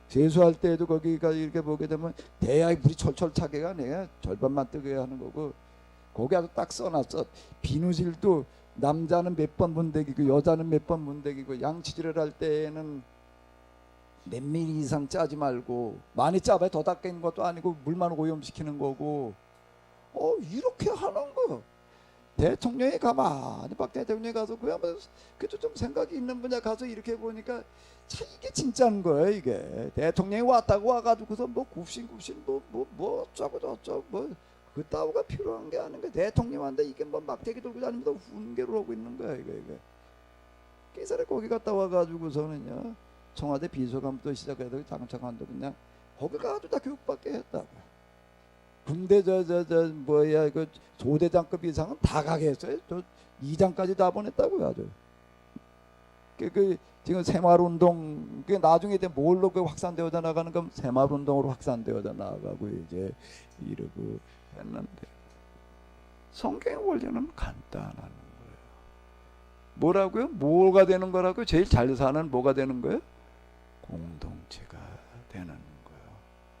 세수할 때에도 거기가 이렇게 보게 되면 대야에 물이 철철 차게가 아니라 절반만 뜨게 하는 거고, 거기 아주 딱 써놨어. 비누질도 남자는 몇 번 문대기고 여자는 몇 번 문대기고, 양치질을 할 때에는 몇 미리 이상 짜지 말고, 많이 짜봐야 더 닦이는 것도 아니고 물만 오염시키는 거고, 이렇게 하는 거. 대통령이 가만히 박 대통령이 가서 그야말로 그래도 좀 생각이 있는 분야 가서 이렇게 보니까 참 이게 진짜인 거예요. 이게 대통령이 왔다고 와가지고서 뭐 굽신굽신 뭐 어쩌고 저쩌고 뭐 그따위가 필요한 게 아닌 거야. 대통령한테 이게 뭐 막대기 들고 다니면서 훈계를 하고 있는 거야. 이게 깨사를 거기 갔다 와가지고서는요, 청와대 비서관부터 시작해서 장차관도 그냥 거기 가도 다 교육받게 했다고. 군대 뭐야 그 조대장급 이상은 다 가게 했어요. 저 2장까지 다 보냈다고요. 아주 그 지금 새마을운동 그 나중에 뭘로 그 확산되어져 나가는 건 새마을운동으로 확산되어져 나가고 이제 이러고 했는데, 성경의 원리는 간단한 거예요. 뭐라고요? 뭐가 되는 거라고요? 제일 잘 사는 뭐가 되는 거예요? 공동체가 되는 거예요.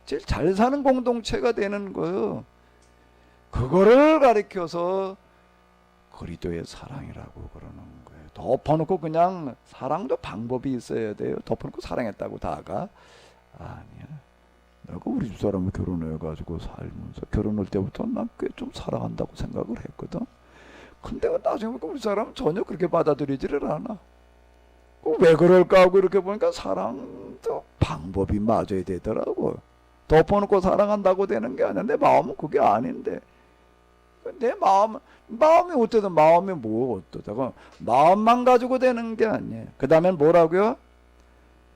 제일 잘 사는 공동체가 되는 거예요. 그거를 가리켜서 그리스도의 사랑이라고 그러는 거예요. 덮어놓고 그냥 사랑도 방법이 있어야 돼요. 덮어놓고 사랑했다고 다가 아니야. 내가 우리 집 사람을 결혼해가지고 살면서 결혼할 때부터 난 꽤 좀 사랑한다고 생각을 했거든. 근데 나중에 보니까 우리 사람은 전혀 그렇게 받아들이지를 않아. 왜 그럴까 하고 이렇게 보니까 사랑도 방법이 맞아야 되더라고. 덮어놓고 사랑한다고 되는 게 아니야. 내 마음은 그게 아닌데. 내 마음이 어때든 마음이 뭐 어떠다가 마음만 가지고 되는 게 아니에요. 그 다음에 뭐라고요?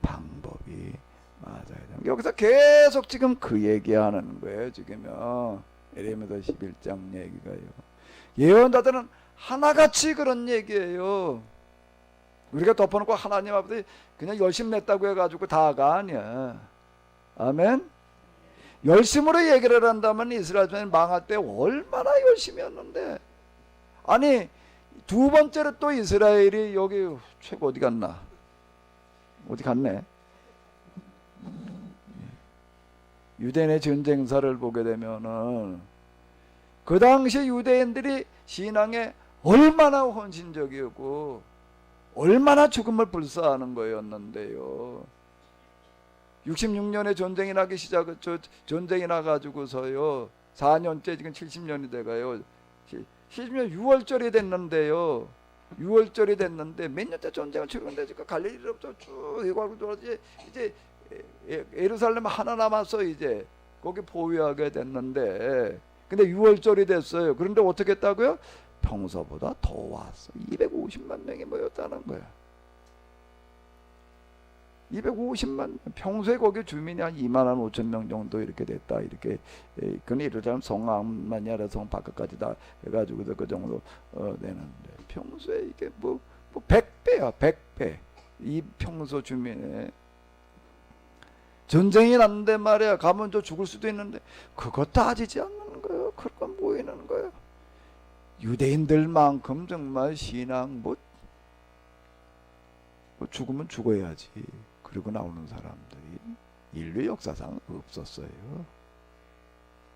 방법이 맞아야 되는. 여기서 계속 지금 그 얘기하는 거예요. 지금요. 예레미야 11장 얘기가요. 예언자들은 하나같이 그런 얘기예요. 우리가 덮어놓고 하나님 앞에 그냥 열심 냈다고 해가지고 다가 아니야. 아멘. 열심으로 얘기를 한다면 이스라엘 백성이 망할 때 얼마나 열심히 했는데, 아니 두 번째로 또 이스라엘이 여기 최고 어디 갔나? 어디 갔네? 유대인의 전쟁사를 보게 되면은 그 당시 유대인들이 신앙에 얼마나 헌신적이었고 얼마나 죽음을 불사하는 거였는데요. 66년에 전쟁이 나기 전쟁이 나가지고서요 4년째 지금 70년이 돼가요. 70년 6월절이 됐는데요. 6월절이 됐는데 몇 년째 전쟁을 치르는데 지금 갈릴리로부터 쭉 이ጓ로 돌아서 이제 예루살렘 하나 남았어. 이제 거기 보유하게 됐는데, 근데 6월절이 됐어요. 그런데 어떻게 했다고요? 평소보다 더 왔어. 250만 명이 모였다는 거야. 250만 명. 평소에 거기 주민이 한 2만 5천 명 정도 이렇게 됐다. 이렇게 그건 예루살렘 성만이 아니라 성 바깥까지 다 해가지고도 그 정도 되는데, 평소에 이게 뭐 100배야 100배. 이 평소 주민의 전쟁이 났는데 말이야, 가면 저 죽을 수도 있는데 그거 따지지 않는 거예요. 그건 보이는 거예요. 유대인들만큼 정말 신앙 뭐 죽으면 죽어야지 그리고 나오는 사람들이 인류 역사상 없었어요.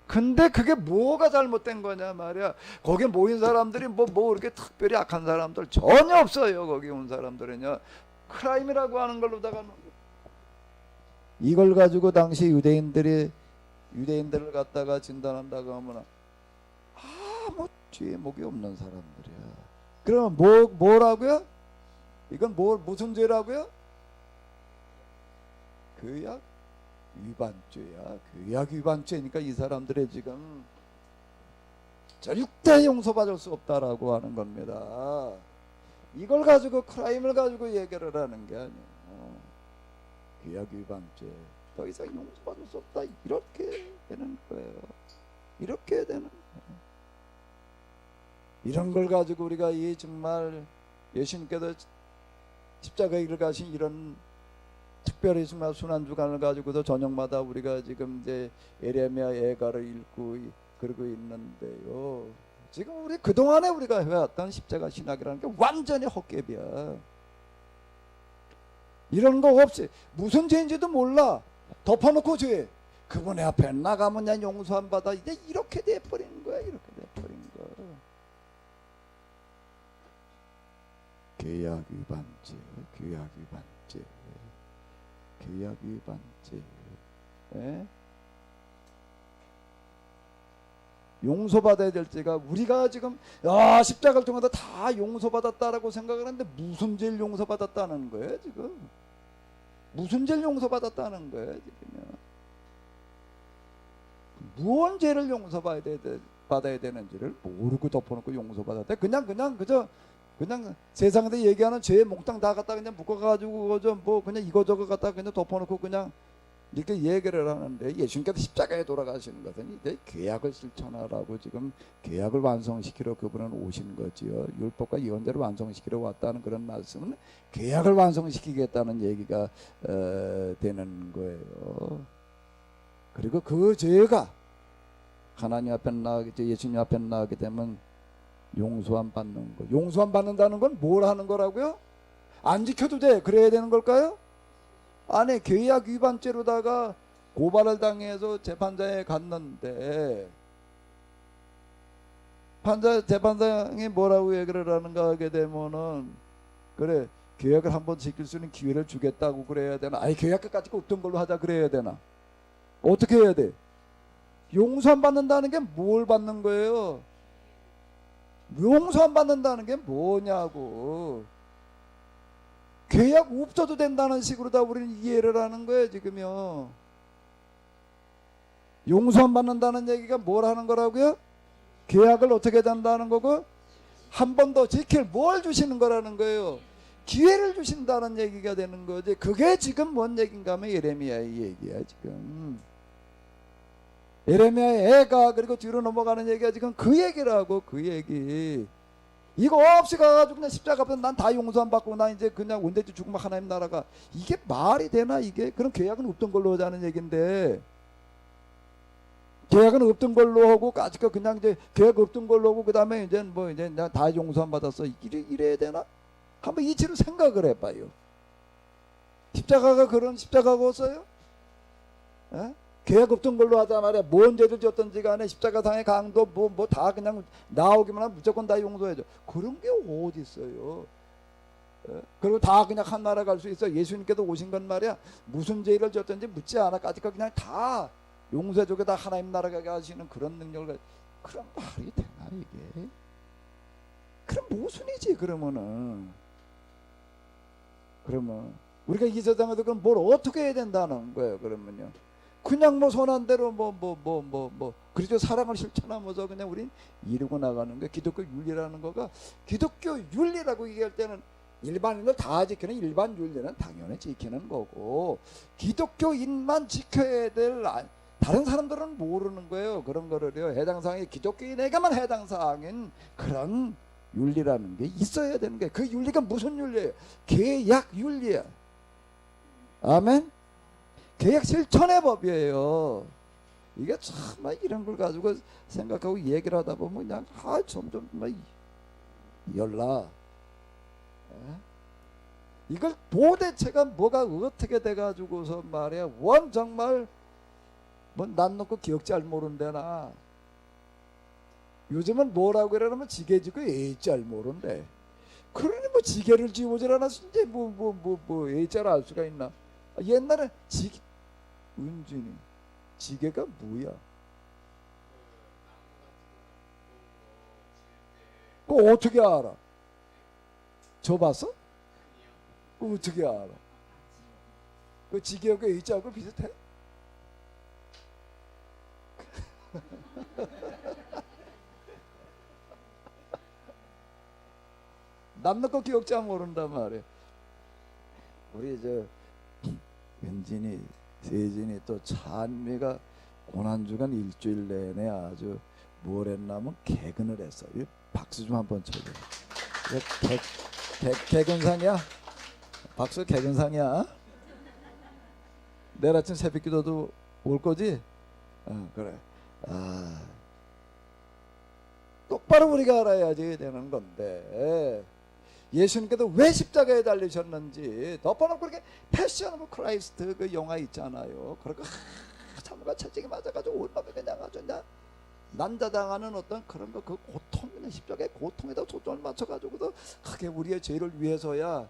근데 그게 뭐가 잘못된 거냐 말이야. 거기 모인 사람들이 뭐 이렇게 특별히 악한 사람들 전혀 없어요. 거기 온 사람들은요 크라임이라고 하는 걸로다가 이걸 가지고 당시 유대인들을 갖다가 진단한다고 하면 아무 뒤에 목이 없는 사람들이야. 그럼 뭐라고요? 이건 무슨 죄라고요? 규약 위반죄야. 규약 위반죄니까 이 사람들의 지금 절대 용서받을 수 없다라고 하는 겁니다. 이걸 가지고 크라임을 가지고 얘기를 하는 게 아니에요. 규약 위반죄 더 이상 용서받을 수 없다. 이렇게 되는 거예요. 이렇게 되는 거예요. 이런 걸 가지고 우리가 이 정말 예수님께서 십자가의 길을 가신 이런 특별히 정말 순환주간을 가지고도 저녁마다 우리가 지금 이제 에레미야 애가를 읽고 그러고 있는데요. 지금 우리 그동안에 우리가 해왔던 십자가 신학이라는 게 완전히 헛개비야. 이런 거 없이 무슨 죄인지도 몰라. 덮어놓고 죄. 그분의 앞에 나가면 그냥 용서 안 받아. 이제 이렇게 돼버리는 거야. 이렇게 돼버리는 거야. 계약 위반죄, 계약 위반죄, 계약 위반죄. 예? 용서받아야 될 죄가 우리가 지금 십자가를 통해서 다 용서받았다라고 생각을 하는데 무슨 죄를 용서받았다는 거예요 지금? 무슨 죄를 용서받았다는 거예요 지금요? 무언 죄를 용서받아야 되는지를 모르고 덮어놓고 용서받았대. 그냥 세상에서 얘기하는 죄의 몽땅 다 갖다 그냥 묶어가지고 그저 뭐 그냥 이거저거 갖다 그냥 덮어놓고 그냥 이렇게 얘기를 하는데, 예수님께서 십자가에 돌아가시는 것은 이제 계약을 실천하라고 지금 계약을 완성시키러 그분은 오신 거지요. 율법과 예언대로 완성시키러 왔다는 그런 말씀은 계약을 완성시키겠다는 얘기가 되는 거예요. 그리고 그 죄가 하나님 앞에 나가게, 예수님 앞에 나가게 되면 용서함 받는 거. 용서함 받는다는 건 뭘 하는 거라고요? 안 지켜도 돼. 그래야 되는 걸까요? 아니, 계약 위반죄로다가 고발을 당해서 재판장에 갔는데 재판장이 뭐라고 얘기를 하는가 하게 되면은, 그래, 계약을 한번 지킬 수 있는 기회를 주겠다고 그래야 되나? 아니, 계약 끝까지 없던 걸로 하자 그래야 되나? 어떻게 해야 돼? 용서 안 받는다는 게 뭘 받는 거예요? 용서 안 받는다는 게 뭐냐고. 계약 없어도 된다는 식으로 다 우리는 이해를 하는 거예요 지금요. 용서 안 받는다는 얘기가 뭘 하는 거라고요? 계약을 어떻게 된다는 거고, 한 번 더 지킬 뭘 주시는 거라는 거예요. 기회를 주신다는 얘기가 되는 거지. 그게 지금 뭔 얘기인가 하면 예레미야의 얘기야 지금. 예레미야의 애가 그리고 뒤로 넘어가는 얘기가 지금 그 얘기라고. 그 얘기. 이거 없이 가가지고 그냥 십자가 앞에서 난 다 용서 안 받고 나 이제 그냥 온대지 죽으면 하나님 나라가, 이게 말이 되나 이게? 그럼 계약은 없던 걸로 하자는 얘긴데, 계약은 없던 걸로 하고 아직까 그냥 이제 계약 없던 걸로 하고 그 다음에 이제 뭐 이제 나 다 용서 안 받았어 이래야 되나? 한번 이치로 생각을 해봐요. 십자가가 그런 십자가였어요? 계약 없던 걸로 하자 말이야. 뭔 죄를 졌던지 간에 십자가상의 강도 뭐 다 그냥 나오기만 하면 무조건 다 용서해줘. 그런 게 어디 있어요? 그리고 다 그냥 한 나라 갈 수 있어. 예수님께서 오신 건 말이야, 무슨 죄를 졌던지 묻지 않아 까짓거 그냥 다 용서해주게 다 하나님 나라 가게 하시는 그런 능력을. 그런 말이 되나 이게? 그럼 모순이지. 그러면 우리가 이 세상에서 그럼 뭘 어떻게 해야 된다는 거예요? 그러면요, 그냥 뭐 선한 대로 그리스도 사랑을 실천하면서 그냥 우린 이루고 나가는 게 기독교 윤리라는 거가. 기독교 윤리라고 얘기할 때는 일반인을 다 지키는 일반 윤리는 당연히 지키는 거고, 기독교인만 지켜야 될 다른 사람들은 모르는 거예요. 그런 거를요. 해당 사항이 기독교인에게만 해당 사항인 그런 윤리라는 게 있어야 되는 거예요. 그 윤리가 무슨 윤리예요? 계약 윤리야. 아멘. 계약 실천의 법이에요. 이게 참 이런 걸 가지고 생각하고 얘기를 하다 보면 그냥 점점 열나. 이걸 도대체가 뭐가 어떻게 돼가지고서 말이야 원 정말 뭐 난 놓고 기억 잘 모른대나. 요즘은 뭐라고 그러냐면 지게 지고 애 잘 모른대. 그러니 뭐 지게를 지우질 않았어. 이제 애 잘 알 수가 있나. 옛날에 은진이 지게가 뭐야? 그거 어떻게 알아? 저 봤어? 어떻게 알아? 그 지게하고 H하고 비슷해? 남는 거 기억 잘 모른단 말이야. 우리 은진이, 세진이 또 찬미가 고난주간 일주일 내내 아주 뭘 했냐면 개근을 했어요. 박수 좀 한번 쳐줘. 이거 개근상이야? 박수 개근상이야? 내일 아침 새벽기도도 올 거지? 그래. 똑바로 우리가 알아야지 되는 건데, 예수님께서 왜 십자가에 달리셨는지 덮어놓고 그렇게 패션 오브 크라이스트 그 영화 있잖아요. 그러고 참가 채찍이 맞아가지고 온몸에 그냥 아주 그냥 난자당하는 어떤 그런 거, 그 고통, 그냥 십자가의 고통에다 초점을 맞춰가지고도 그게 우리의 죄를 위해서야.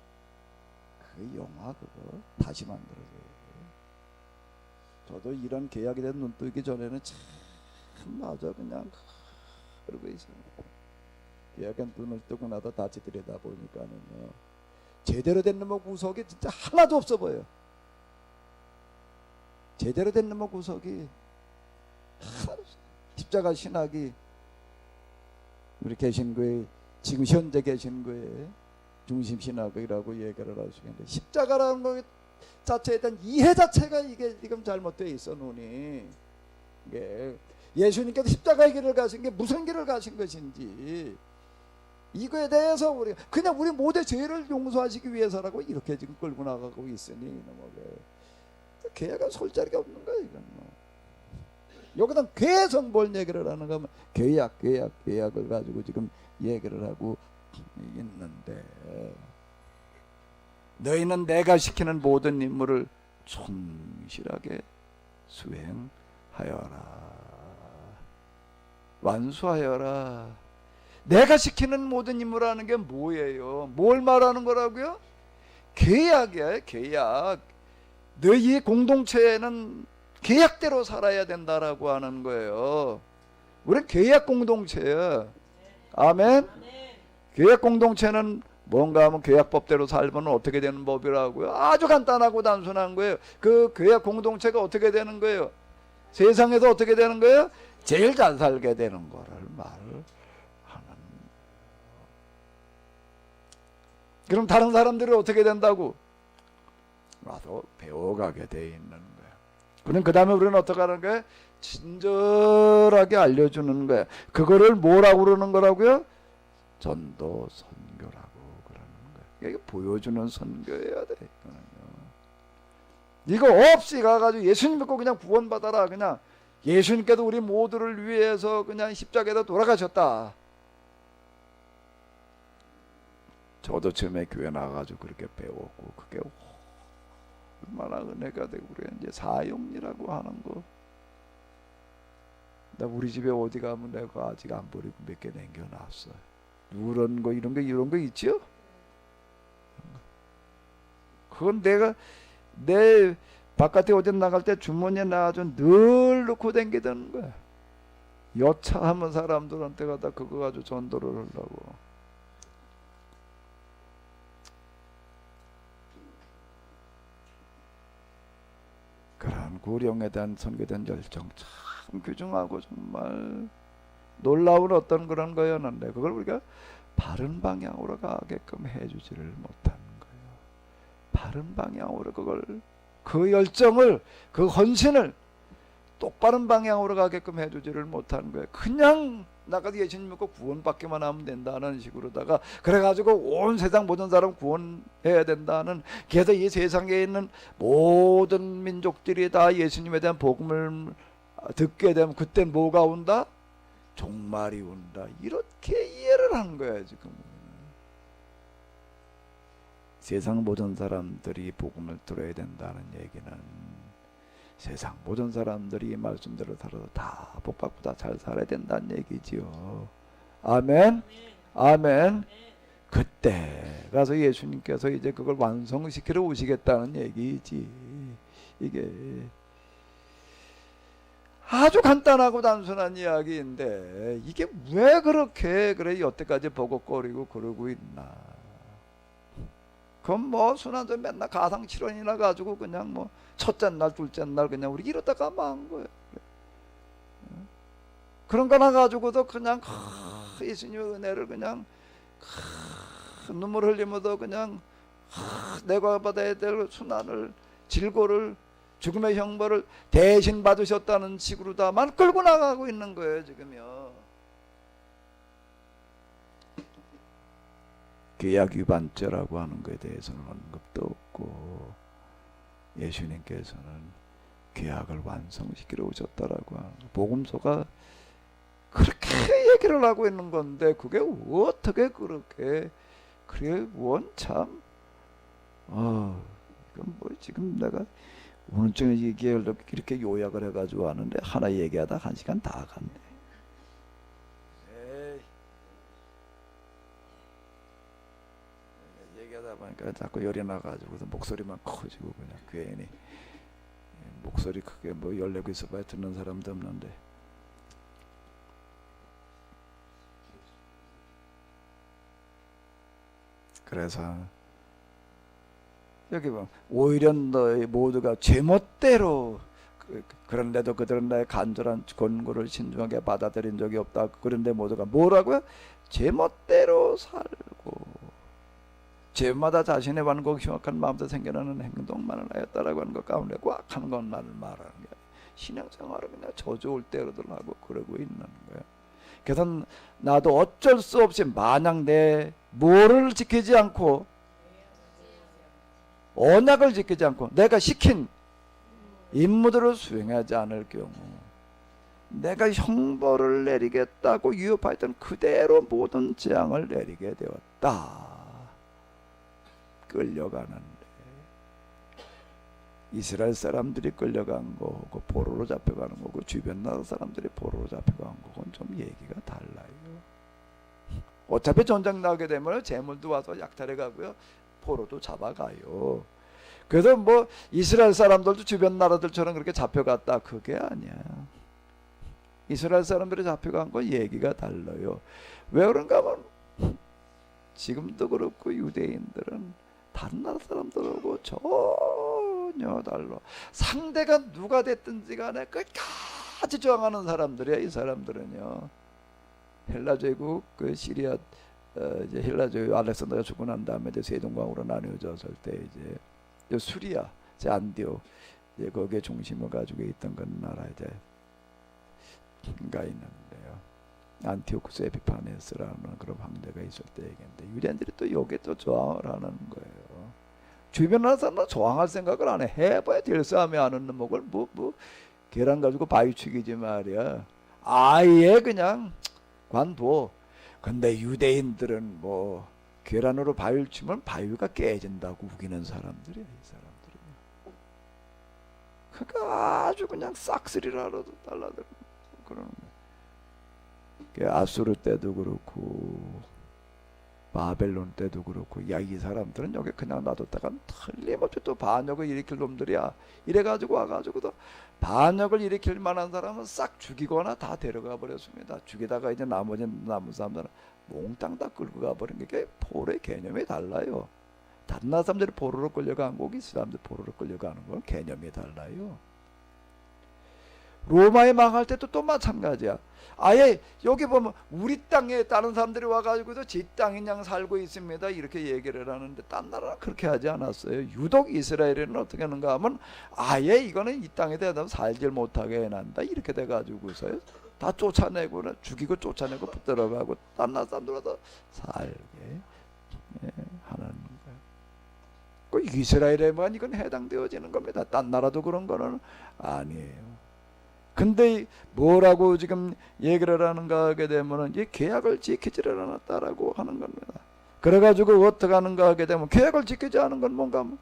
그 영화 그거 다시 만들어줘요. 저도 이런 계약이 된 눈 뜨기 전에는 참 맞아 그냥 그러고 있어요. 계약한 눈을 뜨고 나서 다시 들여다 보니까는요, 제대로 된 놈의 구석이 진짜 하나도 없어 보여. 제대로 된 놈의 구석이 하나도 없어. 십자가 신학이 우리 개신교회 지금 현재 개신교회 중심 신학이라고 얘기를 할 수 있는데, 십자가라는 것 자체에 대한 이해 자체가 이게 지금 잘못되어 있어. 눈이 이게 예수님께서 십자가의 길을 가신 게 무슨 길을 가신 것인지, 이거에 대해서 우리가 그냥 우리 모두의 죄를 용서하시기 위해서라고 이렇게 지금 끌고 나가고 있으니 이놈에게 계약은 설 자리가 없는 거야. 이건 여기다 계속 뭘 얘기를 하는 거면 계약을 가지고 지금 얘기를 하고 있는데, 너희는 내가 시키는 모든 임무를 충실하게 수행하여라. 완수하여라. 내가 시키는 모든 임무라는 게 뭐예요? 뭘 말하는 거라고요? 계약이야, 계약. 너희 공동체에는 계약대로 살아야 된다라고 하는 거예요. 우리는 계약 공동체야. 아멘. 계약 공동체는 뭔가 하면 계약법대로 살면 어떻게 되는 법이라고요? 아주 간단하고 단순한 거예요. 그 계약 공동체가 어떻게 되는 거예요? 세상에서 어떻게 되는 거예요? 제일 잘 살게 되는 거를 말을 하는. 그럼 다른 사람들이 어떻게 된다고? 와서 배워가게 돼 있는 거예요. 그럼 그 다음에 우리는 어떻게 하는 거예요? 친절하게 알려주는 거예요. 그거를 뭐라고 그러는 거라고요? 전도 선교라고 그러는 거예요. 이게 보여주는 선교해야 돼. 이거 없이 가가지고 예수님 믿고 그냥 구원받아라. 그냥 예수님께서 우리 모두를 위해서 그냥 십자가에다 돌아가셨다. 저도 처음에 교회 나가가지고 그렇게 배웠고, 그게 얼마나 은혜가 되고, 그래 이제 사용이라고 하는 거. 나 우리 집에 어디 가면 내가 아직 안 버리고 몇 개 남겨놨어. 누런 거 이런 거 있죠? 그건 내가 내 바깥에 어디 나갈 때 주머니에 놔줘 늘 넣고 다니던 거야. 여차하면 사람들한테 가다 그거 가지고 전도를 하려고. 그런 구령에 대한 선교에 대한 열정 참 귀중하고 정말 놀라운 어떤 그런 거였는데, 그걸 우리가 바른 방향으로 가게끔 해주지를 못하는 거예요. 바른 방향으로 그걸, 그 열정을, 그 헌신을 똑바른 방향으로 가게끔 해주지를 못하는 거예요. 그냥 나가서 예수님 믿고 구원받기만 하면 된다는 식으로다가, 그래가지고 온 세상 모든 사람 구원해야 된다는, 그래서 이 세상에 있는 모든 민족들이 다 예수님에 대한 복음을 듣게 되면 그때 뭐가 온다? 종말이 온다. 이렇게 이해를 하는 거야 지금. 세상 모든 사람들이 복음을 들어야 된다는 얘기는 세상 모든 사람들이 이 말씀대로 살아서 다 복받고 다 잘 살아야 된다는 얘기지요. 아멘. 아멘. 그때 가서 예수님께서 이제 그걸 완성시키러 오시겠다는 얘기지. 이게 아주 간단하고 단순한 이야기인데, 이게 왜 그렇게 그래 여태까지 버벅거리고 그러고 있나. 그럼 뭐 순환전 맨날 가상칠언이나 가지고 그냥 뭐 첫째 날 둘째 날 그냥 우리 이러다가 망한 거예요. 그런 거나 가지고도 그냥 예수님의 은혜를 그냥 눈물 흘리면서 그냥 내가 받아야 될 순환을, 질고를, 죽음의 형벌을 대신 받으셨다는 식으로 다만 끌고 나가고 있는 거예요 지금요. 계약 위반죄라고 하는 것에 대해서는 언급도 없고, 예수님께서는 계약을 완성시키러 오셨다라고 하는 거. 복음서가 그렇게 얘기를 하고 있는 건데 그게 어떻게 그렇게 그래 원참 이건 뭐 지금 내가 오늘쯤에 얘기하려고 이렇게 요약을 해가지고 하는데 하나 얘기하다 1시간 다 갔네. 에이. 얘기하다 보니까 자꾸 열이 나가지고 목소리만 커지고 그냥 괜히 목소리 크게 뭐 열내고 있어봐야 듣는 사람도 없는데. 그래서 여기 뭐 오히려 너희 모두가 제멋대로 그런데도 그들은 나의 간절한 권고를 신중하게 받아들인 적이 없다. 그런데 모두가 뭐라고요? 제멋대로 살고 죄마다 자신의 완곡 흉악한 마음도 생겨나는 행동만을 하였다라고 하는 것 가운데 꽉 하는 것만을 말하는 거야. 신앙생활을 그냥 저주올 대로들 하고 그러고 있는 거야. 그래서 나도 어쩔 수 없이 만약 내 뭐를 지키지 않고 언약을 지키지 않고 내가 시킨 임무들을 수행하지 않을 경우 내가 형벌을 내리겠다고 위협하였던 그대로 모든 재앙을 내리게 되었다. 끌려가는데 이스라엘 사람들이 끌려간 거고 포로로 잡혀가는 거고 주변 나라 사람들이 포로로 잡혀간 거고는 좀 얘기가 달라요. 어차피 전쟁 나게 되면 재물도 와서 약탈해 가고요, 포로도 잡아가요. 그래서 뭐 이스라엘 사람들도 주변 나라들처럼 그렇게 잡혀갔다 그게 아니야. 이스라엘 사람들이 잡혀간 건 얘기가 달라요. 왜 그런가 하면 지금도 그렇고 유대인들은 다른 나라 사람들하고 전혀 달라. 상대가 누가 됐든지 간에 끝까지 저항하는 사람들이야. 이 사람들은요. 헬라 제국 그 시리아 이제 헬라 제국 알렉산더가 죽고 난 다음에 이제 세동강으로 나뉘어졌을 때 이제 수리아 제 안디옥 이제 거기에 중심을 가지고 있던 그 나라 이제 가 있는데요. 안티오쿠스 에피파네스라는 그런 황제가 있을 때 얘기인데 유대인들이 또 여기에 또 저항을 하는 거예요. 주변 나라 사람은 저항할 생각을 안 해. 해봐야 될 싸움이 안 얻는 목을 뭐 계란 가지고 바위 치기지 말이야. 아예 그냥 관둬. 근데 유대인들은 뭐 계란으로 바위를 치면 바위가 깨진다고 우기는 사람들이야. 이 사람들이. 그러니까 아주 그냥 싹쓸이라도 달라들어 그러는 거야. 아수르 때도 그렇고 바벨론 때도 그렇고 야 이 사람들은 여기 그냥 놔뒀다가 틀림없이 또 반역을 일으킬 놈들이야. 이래가지고 와가지고도 반역을 일으킬 만한 사람은 싹 죽이거나 다 데려가 버렸습니다. 죽이다가 이제 나머지 남은 사람들은 몽땅 다 끌고 가버린 게 포로의 개념이 달라요. 다른 나라 사람들이 포로로 끌려간 거고 이 사람들 포로로 끌려가는 건 개념이 달라요. 로마에 망할 때도 또 마찬가지야. 아예 여기 보면 우리 땅에 다른 사람들이 와가지고도 지 땅인 양 살고 있습니다 이렇게 얘기를 하는데 딴 나라는 그렇게 하지 않았어요. 유독 이스라엘은 어떻게 하는가 하면 아예 이거는 이 땅에 대해서 살질 못하게 해난다 이렇게 돼가지고서요 다 쫓아내고 죽이고 쫓아내고 붙들어가고 딴 나라 사람들 와서 살게 하는 거예요. 그 이스라엘에만 이건 해당되어지는 겁니다. 딴 나라도 그런 거는 아니에요. 근데 뭐라고 지금 얘기를 하는가 하게 되면은 이 계약을 지키지를 않았다라고 하는 겁니다. 그래가지고 어떻게 하는가 하게 되면 계약을 지키지 않은 건 뭔가 하면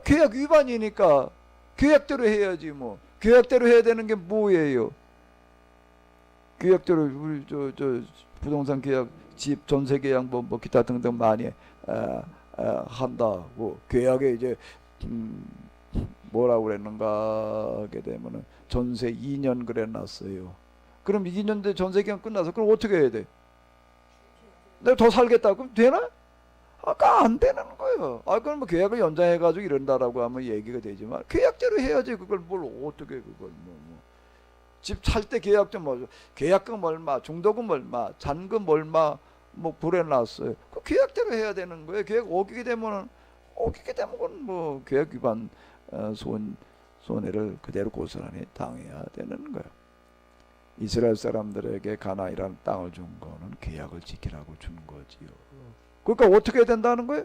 계약 위반이니까 계약대로 해야지 뭐. 계약대로 해야 되는 게 뭐예요? 계약대로 우리 저 부동산 계약, 집 전세 계약 뭐 기타 등등 많이 한다고 계약에 이제 뭐라고 그랬는가 하게 되면은 전세 2년 그래 놨어요. 그럼 2년 돼 전세 기간 끝나서 그럼 어떻게 해야 돼? 내가 더 살겠다 그럼 되나? 아까 안 되는 거예요. 그럼 뭐 계약을 연장해 가지고 이런다라고 하면 얘기가 되지만 계약대로 해야지. 그걸 뭘 어떻게 그걸 집 살 때 계약금 뭐 계약금 얼마, 중도금 얼마, 잔금 얼마 뭐 불에 놨어요. 그 계약대로 해야 되는 거예요. 계약 어기게 되면은 뭐 계약 위반 손해를 그대로 고스란히 당해야 되는 거예요. 이스라엘 사람들에게 가나안이라는 땅을 준 거는 계약을 지키라고 준 거지요. 그러니까 어떻게 해야 된다는 거예요?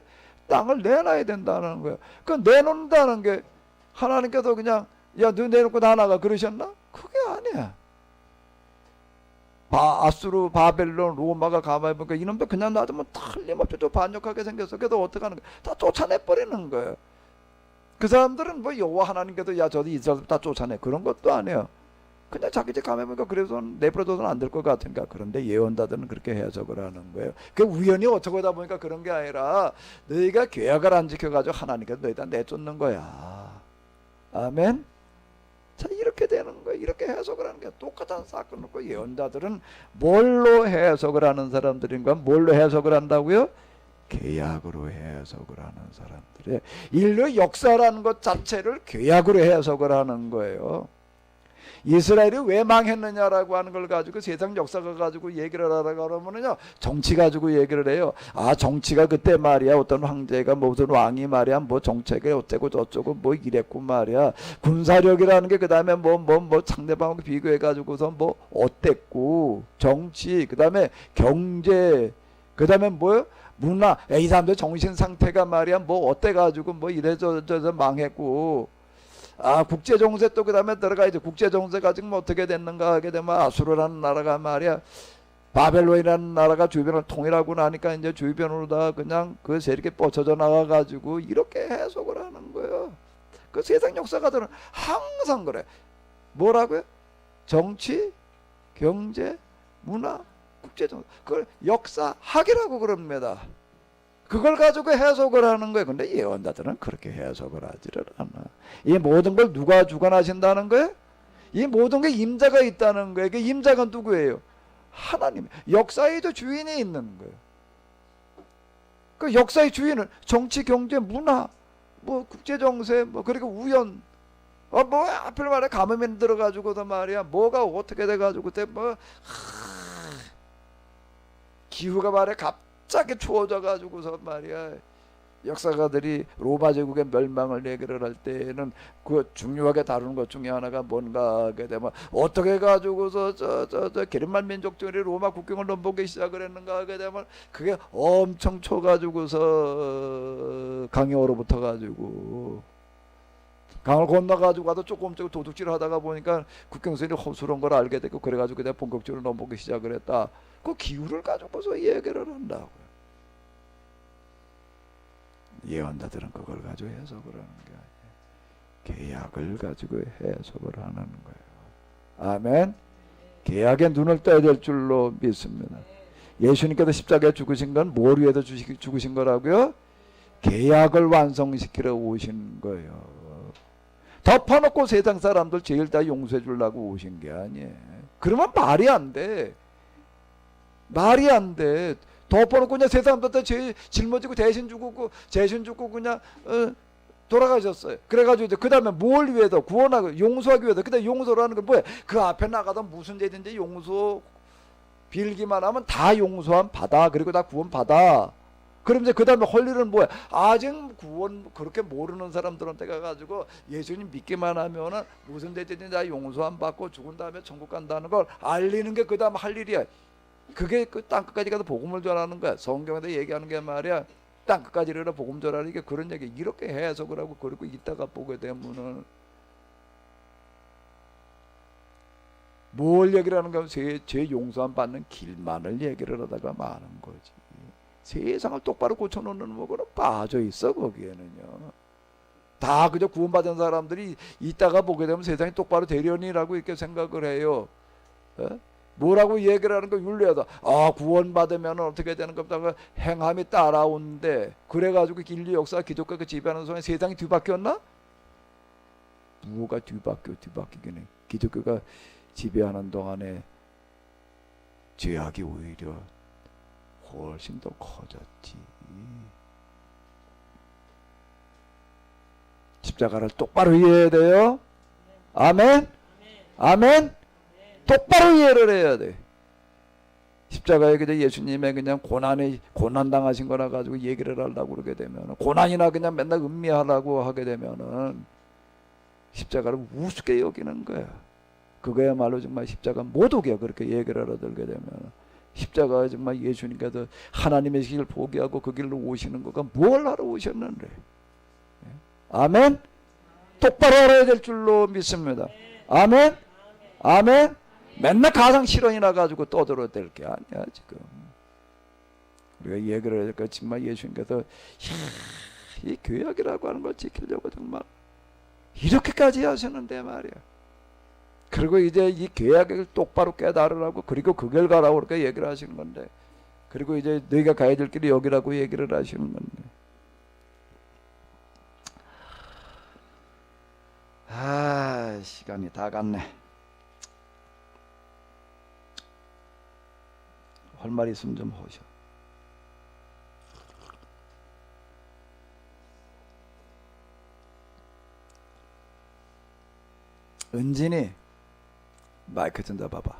땅을 내놔야 된다는 거예요. 그 내놓는다는 게 하나님께서 그냥 야, 너 내놓고 다 나가 그러셨나? 그게 아니야. 아수르, 바벨론, 로마가 가만히 보니까 이놈들 그냥 놔두면 틀림없이 또 반역하게 생겼어. 그래서 어떻게 하는 거야? 다 쫓아내버리는 거예요. 그 사람들은 뭐 여호와 하나님께서 야, 저도 이스라엘 다 쫓아내 그런 것도 아니에요. 그냥 자기 집 가면 보니까 그래서 내버려둬서는 안 될 것 같으니까. 그런데 예언자들은 그렇게 해석을 하는 거예요. 그 우연히 어쩌고 하다 보니까 그런 게 아니라 너희가 계약을 안 지켜가지고 하나님께서 너희다 내쫓는 거야. 아멘. 자, 이렇게 되는 거예요. 이렇게 해석을 하는 게 똑같은 사건을 놓고 예언자들은 뭘로 해석을 하는 사람들인가? 뭘로 해석을 한다고요? 계약으로 해석을 하는 사람들의 인류 역사라는 것 자체를 계약으로 해석을 하는 거예요. 이스라엘이 왜 망했느냐라고 하는 걸 가지고 세상 역사가 가지고 얘기를 하라고 그러면은요, 정치 가지고 얘기를 해요. 아, 정치가 그때 말이야 어떤 황제가 무슨 왕이 말이야 뭐 정책이 어쩌고 저쩌고 뭐 이랬고 말이야. 군사력이라는 게 그 다음에 뭐 상대방하고 비교해 가지고서 뭐 어땠고, 정치, 그 다음에 경제, 그 다음에 뭐요? 문화. 이 사람들 정신 상태가 말이야 뭐 어때 가지고 뭐 이래저래 망했고. 아, 국제 정세 또 그다음에 들어가야지. 국제 정세가 지금 어떻게 됐는가 하게 되면 아수르라는 나라가 말이야 바벨론이라는 나라가 주변을 통일하고 나니까 이제 주변으로 다 그냥 그 세력이 뻗쳐져 나가 가지고 이렇게 해석을 하는 거예요. 그 세상 역사가들은 항상 그래. 뭐라고요? 정치, 경제, 문화, 국제 정세. 그걸 역사학이라고 그럽니다. 그걸 가지고 해석을 하는 거예요. 근데 예언자들은 그렇게 해석을 하지를 않아. 이 모든 걸 누가 주관하신다는 거예요? 이 모든 게 임자가 있다는 거예요. 그 임자가 누구예요? 하나님. 역사에도 주인이 있는 거예요. 그 역사의 주인은 정치, 경제, 문화, 뭐 국제 정세, 뭐 그리고 우연, 뭐 앞을 말해 가뭄이 들어가지고도 말이야 뭐가 어떻게 돼가지고 그때 뭐 기후가 말해 갑자기 추워져 가지고서 말이야 역사가들이 로마 제국의 멸망을 얘기를 할 때는 그 중요하게 다루는 것 중에 하나가 뭔가 하게 되면 어떻게 가지고서 저 게르만 민족들이 로마 국경을 넘보기 시작을 했는가 하게 되면 그게 엄청 쳐 가지고서 강이 얼어붙어 가지고 강을 건너 가지고 가도 조금씩 도둑질을 하다가 보니까 국경선이 허술한 걸 알게 됐고 그래 가지고 내가 본격적으로 넘보기 시작을 했다. 그 기후를 가지고서 얘기를 한다고요. 예언자들은 그걸 가지고 해석을 하는 게 아니에요. 계약을 가지고 해석을 하는 거예요. 아멘. 계약에 눈을 떠야 될 줄로 믿습니다. 예수님께서 십자가에 죽으신 건 뭘 위해서 죽으신 거라고요? 계약을 완성시키러 오신 거예요. 덮어놓고 세상 사람들 제일 다 용서해 주려고 오신 게 아니에요. 그러면 말이 안 돼. 말이 안 돼. 덮어놓고 그냥 세상 사람들 제일 짊어지고 대신 주고 대신 주고 그냥 돌아가셨어요. 그래가지고 그 다음에 뭘 위해서 구원하고 용서하기 위해서 그다음 용서라는 건 뭐야? 그 앞에 나가던 무슨 죄든지 용서 빌기만 하면 다 용서함 받아. 그리고 다 구원 받아. 그럼 이제 그 다음에 할 일은 뭐야? 아직 구원 그렇게 모르는 사람들한테 가가지고 예수님 믿기만 하면은 무슨 죄든지 다 용서함 받고 죽은 다음에 천국 간다는 걸 알리는 게 그 다음 할 일이야. 그게 그 땅끝까지 가서 복음을 전하는 거야. 성경에서 얘기하는 게 말이야. 땅끝까지 이르러 복음 전하는 게 그런 얘기. 이렇게 해석을 하고 그리고 이따가 보게 되면은 뭘 얘기를 하는 거야? 죄 용서함 받는 길만을 얘기를 하다가 마는 거지. 세상을 똑바로 고쳐놓는 뭐고는 빠져 있어 거기에는요. 다 그저 구원받은 사람들이 이따가 보게 되면 세상이 똑바로 되려니라고 이렇게 생각을 해요. 뭐라고 얘기를 하는 거 윤리하다. 아, 구원받으면 어떻게 되는 겁니까? 행함이 따라오는데 그래가지고 인류 역사 기독교가 지배하는 순간 세상이 뒤바뀌었나? 뭐가 뒤바뀌긴 해. 기독교가 지배하는 동안에 죄악이 오히려 훨씬 더 커졌지. 십자가를 똑바로 이해해야 돼요. 아멘. 아멘. 똑바로 이해를 해야 돼. 십자가에 그냥 예수님의 그냥 고난 당하신 거라 가지고 얘기를 하려고 그러게 되면 고난이나 그냥 맨날 음미하려고 하게 되면은 십자가를 우습게 여기는 거야. 그거야말로 정말 십자가 모독이야. 그렇게 얘기를 알아들게 되면 십자가에 정말 예수님께서 하나님의 길을 포기하고 그 길로 오시는 거가 뭘 하러 오셨는데. 아멘. 똑바로 알아야 될 줄로 믿습니다. 아멘. 아멘. 맨날 가상 실현이나 가지고 떠들어야 될 게 아니야 지금. 우리가 얘기를 하니까 정말 예수님께서 이 교약이라고 하는 걸 지키려고 정말 이렇게까지 하시는데 말이야. 그리고 이제 이 교약을 똑바로 깨달으라고, 그리고 그 길 가라고 그렇게 얘기를 하시는 건데, 그리고 이제 너희가 가야 될 길이 여기라고 얘기를 하시는 건데, 아, 시간이 다 갔네. 할 말 있으면 좀 하셔. 은진이 마이크 좀 잡아봐.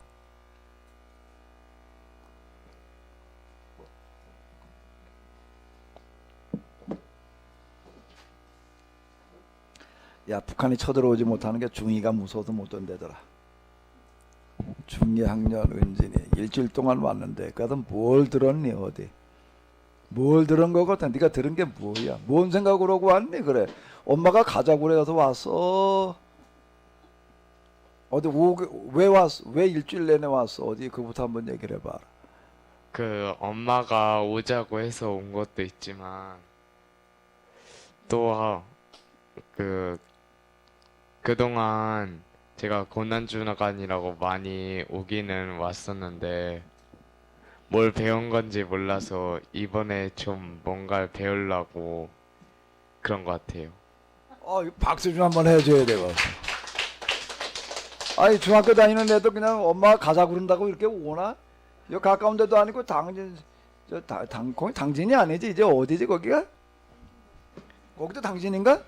야, 북한이 쳐들어오지 못하는 게 중이가 무서워서 못 온대더라. 중이 학년 은진이 일주일 동안 왔는데 그래도 뭘 들었니? 어디 뭘 들은 거 같아? 네가 들은 게 뭐야? 뭔 생각으로 오고 왔니? 그래, 엄마가 가자고 그래서 왔어. 어디 왜 왔어? 왜 일주일 내내 왔어? 어디 그부터 한번 얘기를 해봐. 그 엄마가 오자고 해서 온 것도 있지만 또 그동안 제가 고난주간이라고 많이 오기는 왔었는데 뭘 배운 건지 몰라서 이번에 좀 뭔가를 배우려고 그런 것 같아요. 박수 좀 한번 해줘야 되고. 아니, 중학교 다니는 애도 그냥 엄마가 가자 그런다고 이렇게 오나? 여기 가까운 데도 아니고 거기 당진이 아니지? 이제 어디지 거기가? 거기도 당진인가?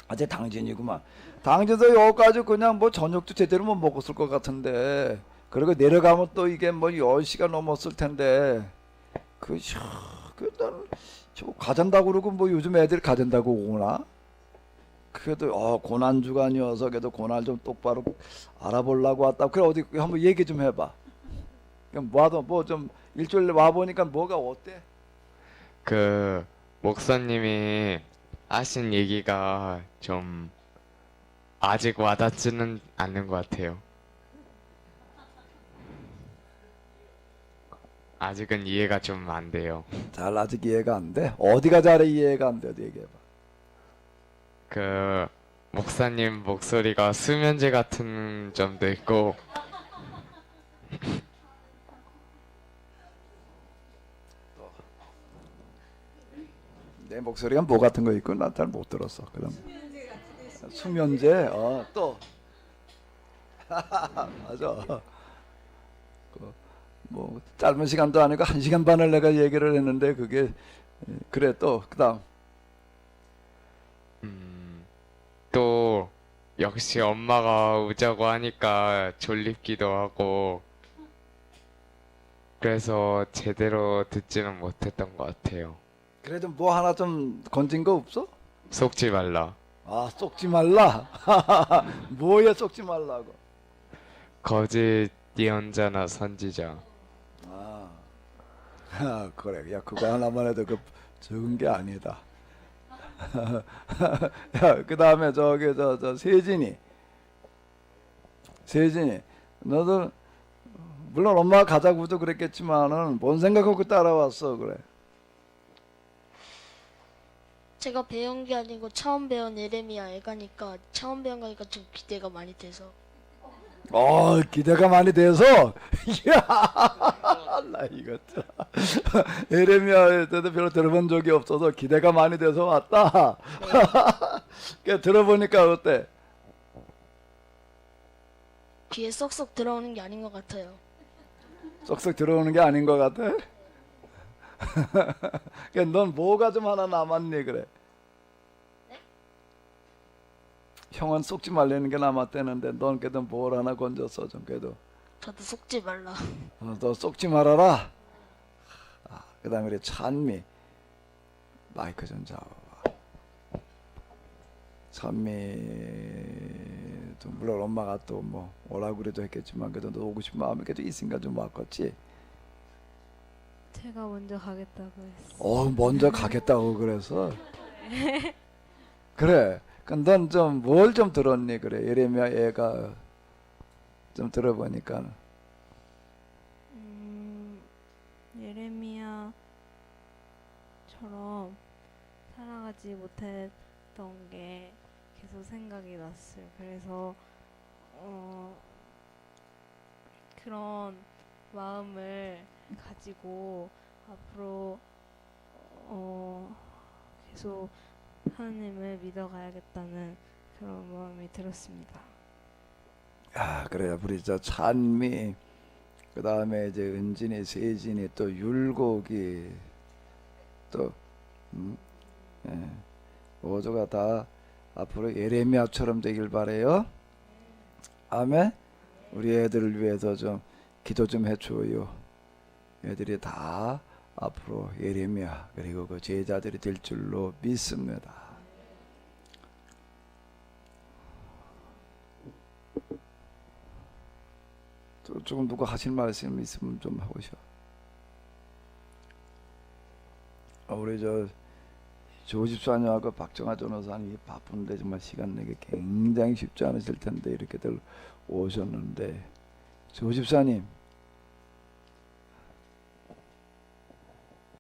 아제 당진이구만. 당진에서 여기까지 그냥 뭐 저녁도 제대로 못 먹었을 것 같은데, 그리고 내려가면 또 이게 뭐 10시가 넘었을 텐데, 나는 저 가잔다고 그러고 뭐 요즘 애들이 가잔다고 오나? 그래도 고난주간이어서 그래도 고난 좀 똑바로 알아보려고 왔다. 그래, 어디 한번 얘기 좀 해봐. 그럼 뭐 좀 일주일 와 보니까 뭐가 어때? 그 목사님이 하신 얘기가 좀 아직 와닿지는 않는 것 같아요. 아직은 이해가 좀 안 돼요. 잘 아직 이해가 안 돼? 어디가 잘해 이해가 안 돼? 어디 얘기해봐. 그 목사님 목소리가 수면제 같은 점도 있고 내 목소리가 뭐 같은 거 있고 난 잘 못 들었어. 그럼 수면제. 또 맞아. 뭐 짧은 시간도 아니고 1시간 반을 내가 얘기를 했는데 그게 그래. 또 그다음 또 역시 엄마가 오자고 하니까 졸립기도 하고 그래서 제대로 듣지는 못했던 것 같아요. 그래도 뭐 하나 좀 건진 거 없어? 속지 말라. 속지 말라. 뭐에 속지 말라고? 거짓 예언자나 선지자. 그래. 야, 그거 하나만 해도 그 적은 게 아니다. 야, 그 다음에 저 세진이, 너도 물론 엄마가 가자고도 그랬겠지만은 뭔 생각하고 따라왔어? 그래. 제가 배운 게 아니고 처음 배운 예레미야 애가니까 처음 배운 거니까 좀 기대가 많이 돼서. 기대가 많이 돼서. 이야, 나 이거 참. 예레미야 때도 별로 들어본 적이 없어서 기대가 많이 돼서 왔다. 그 들어보니까 어때? 귀에 쏙쏙 들어오는 게 아닌 것 같아요. 쏙쏙 들어오는 게 아닌 것 같아? 넌 뭐가 좀 하나 남았니? 그래. 형은 속지 말라는 게 남았대는데 넌 그래도 뭘 하나 건졌어. 좀 그래도 저도 속지 말라. 너 속지 말아라. 그 다음에 우리 찬미, 마이크 좀 잡아봐. 찬미도 물론 엄마가 또 뭐 오라고 그래도 했겠지만 그래도 너 오고 싶은 마음이 그래도 있으니까 좀 왔겠지. 제가 먼저 가겠다고 했어. 먼저 가겠다고 그래서. 그래. 넌 좀 뭘 좀 들었니? 그래. 예레미야 애가 좀 들어보니까. 예레미야처럼 살아가지 못했던 게 계속 생각이 났어요. 그래서 그런 마음을 가지고 앞으로 계속 하나님을 믿어가야겠다는 그런 마음이 들었습니다. 야, 그래. 우리 저 찬미, 그 다음에 이제 은진이, 세진이, 또 율곡이, 또 예, 모두가 다 앞으로 예레미야처럼 되길 바래요. 아멘. 우리 애들을 위해서 좀 기도 좀 해줘요. 애들이 다 앞으로 예레미야 그리고 그 제자들이 될 줄로 믿습니다. 또 조금 누가 하실 말씀 있으면 좀 하고셔. 우리 저 조집사님하고 박정아 전호사님이 바쁜데 정말 시간 내기 굉장히 쉽지 않으실 텐데 이렇게들 오셨는데, 조집사님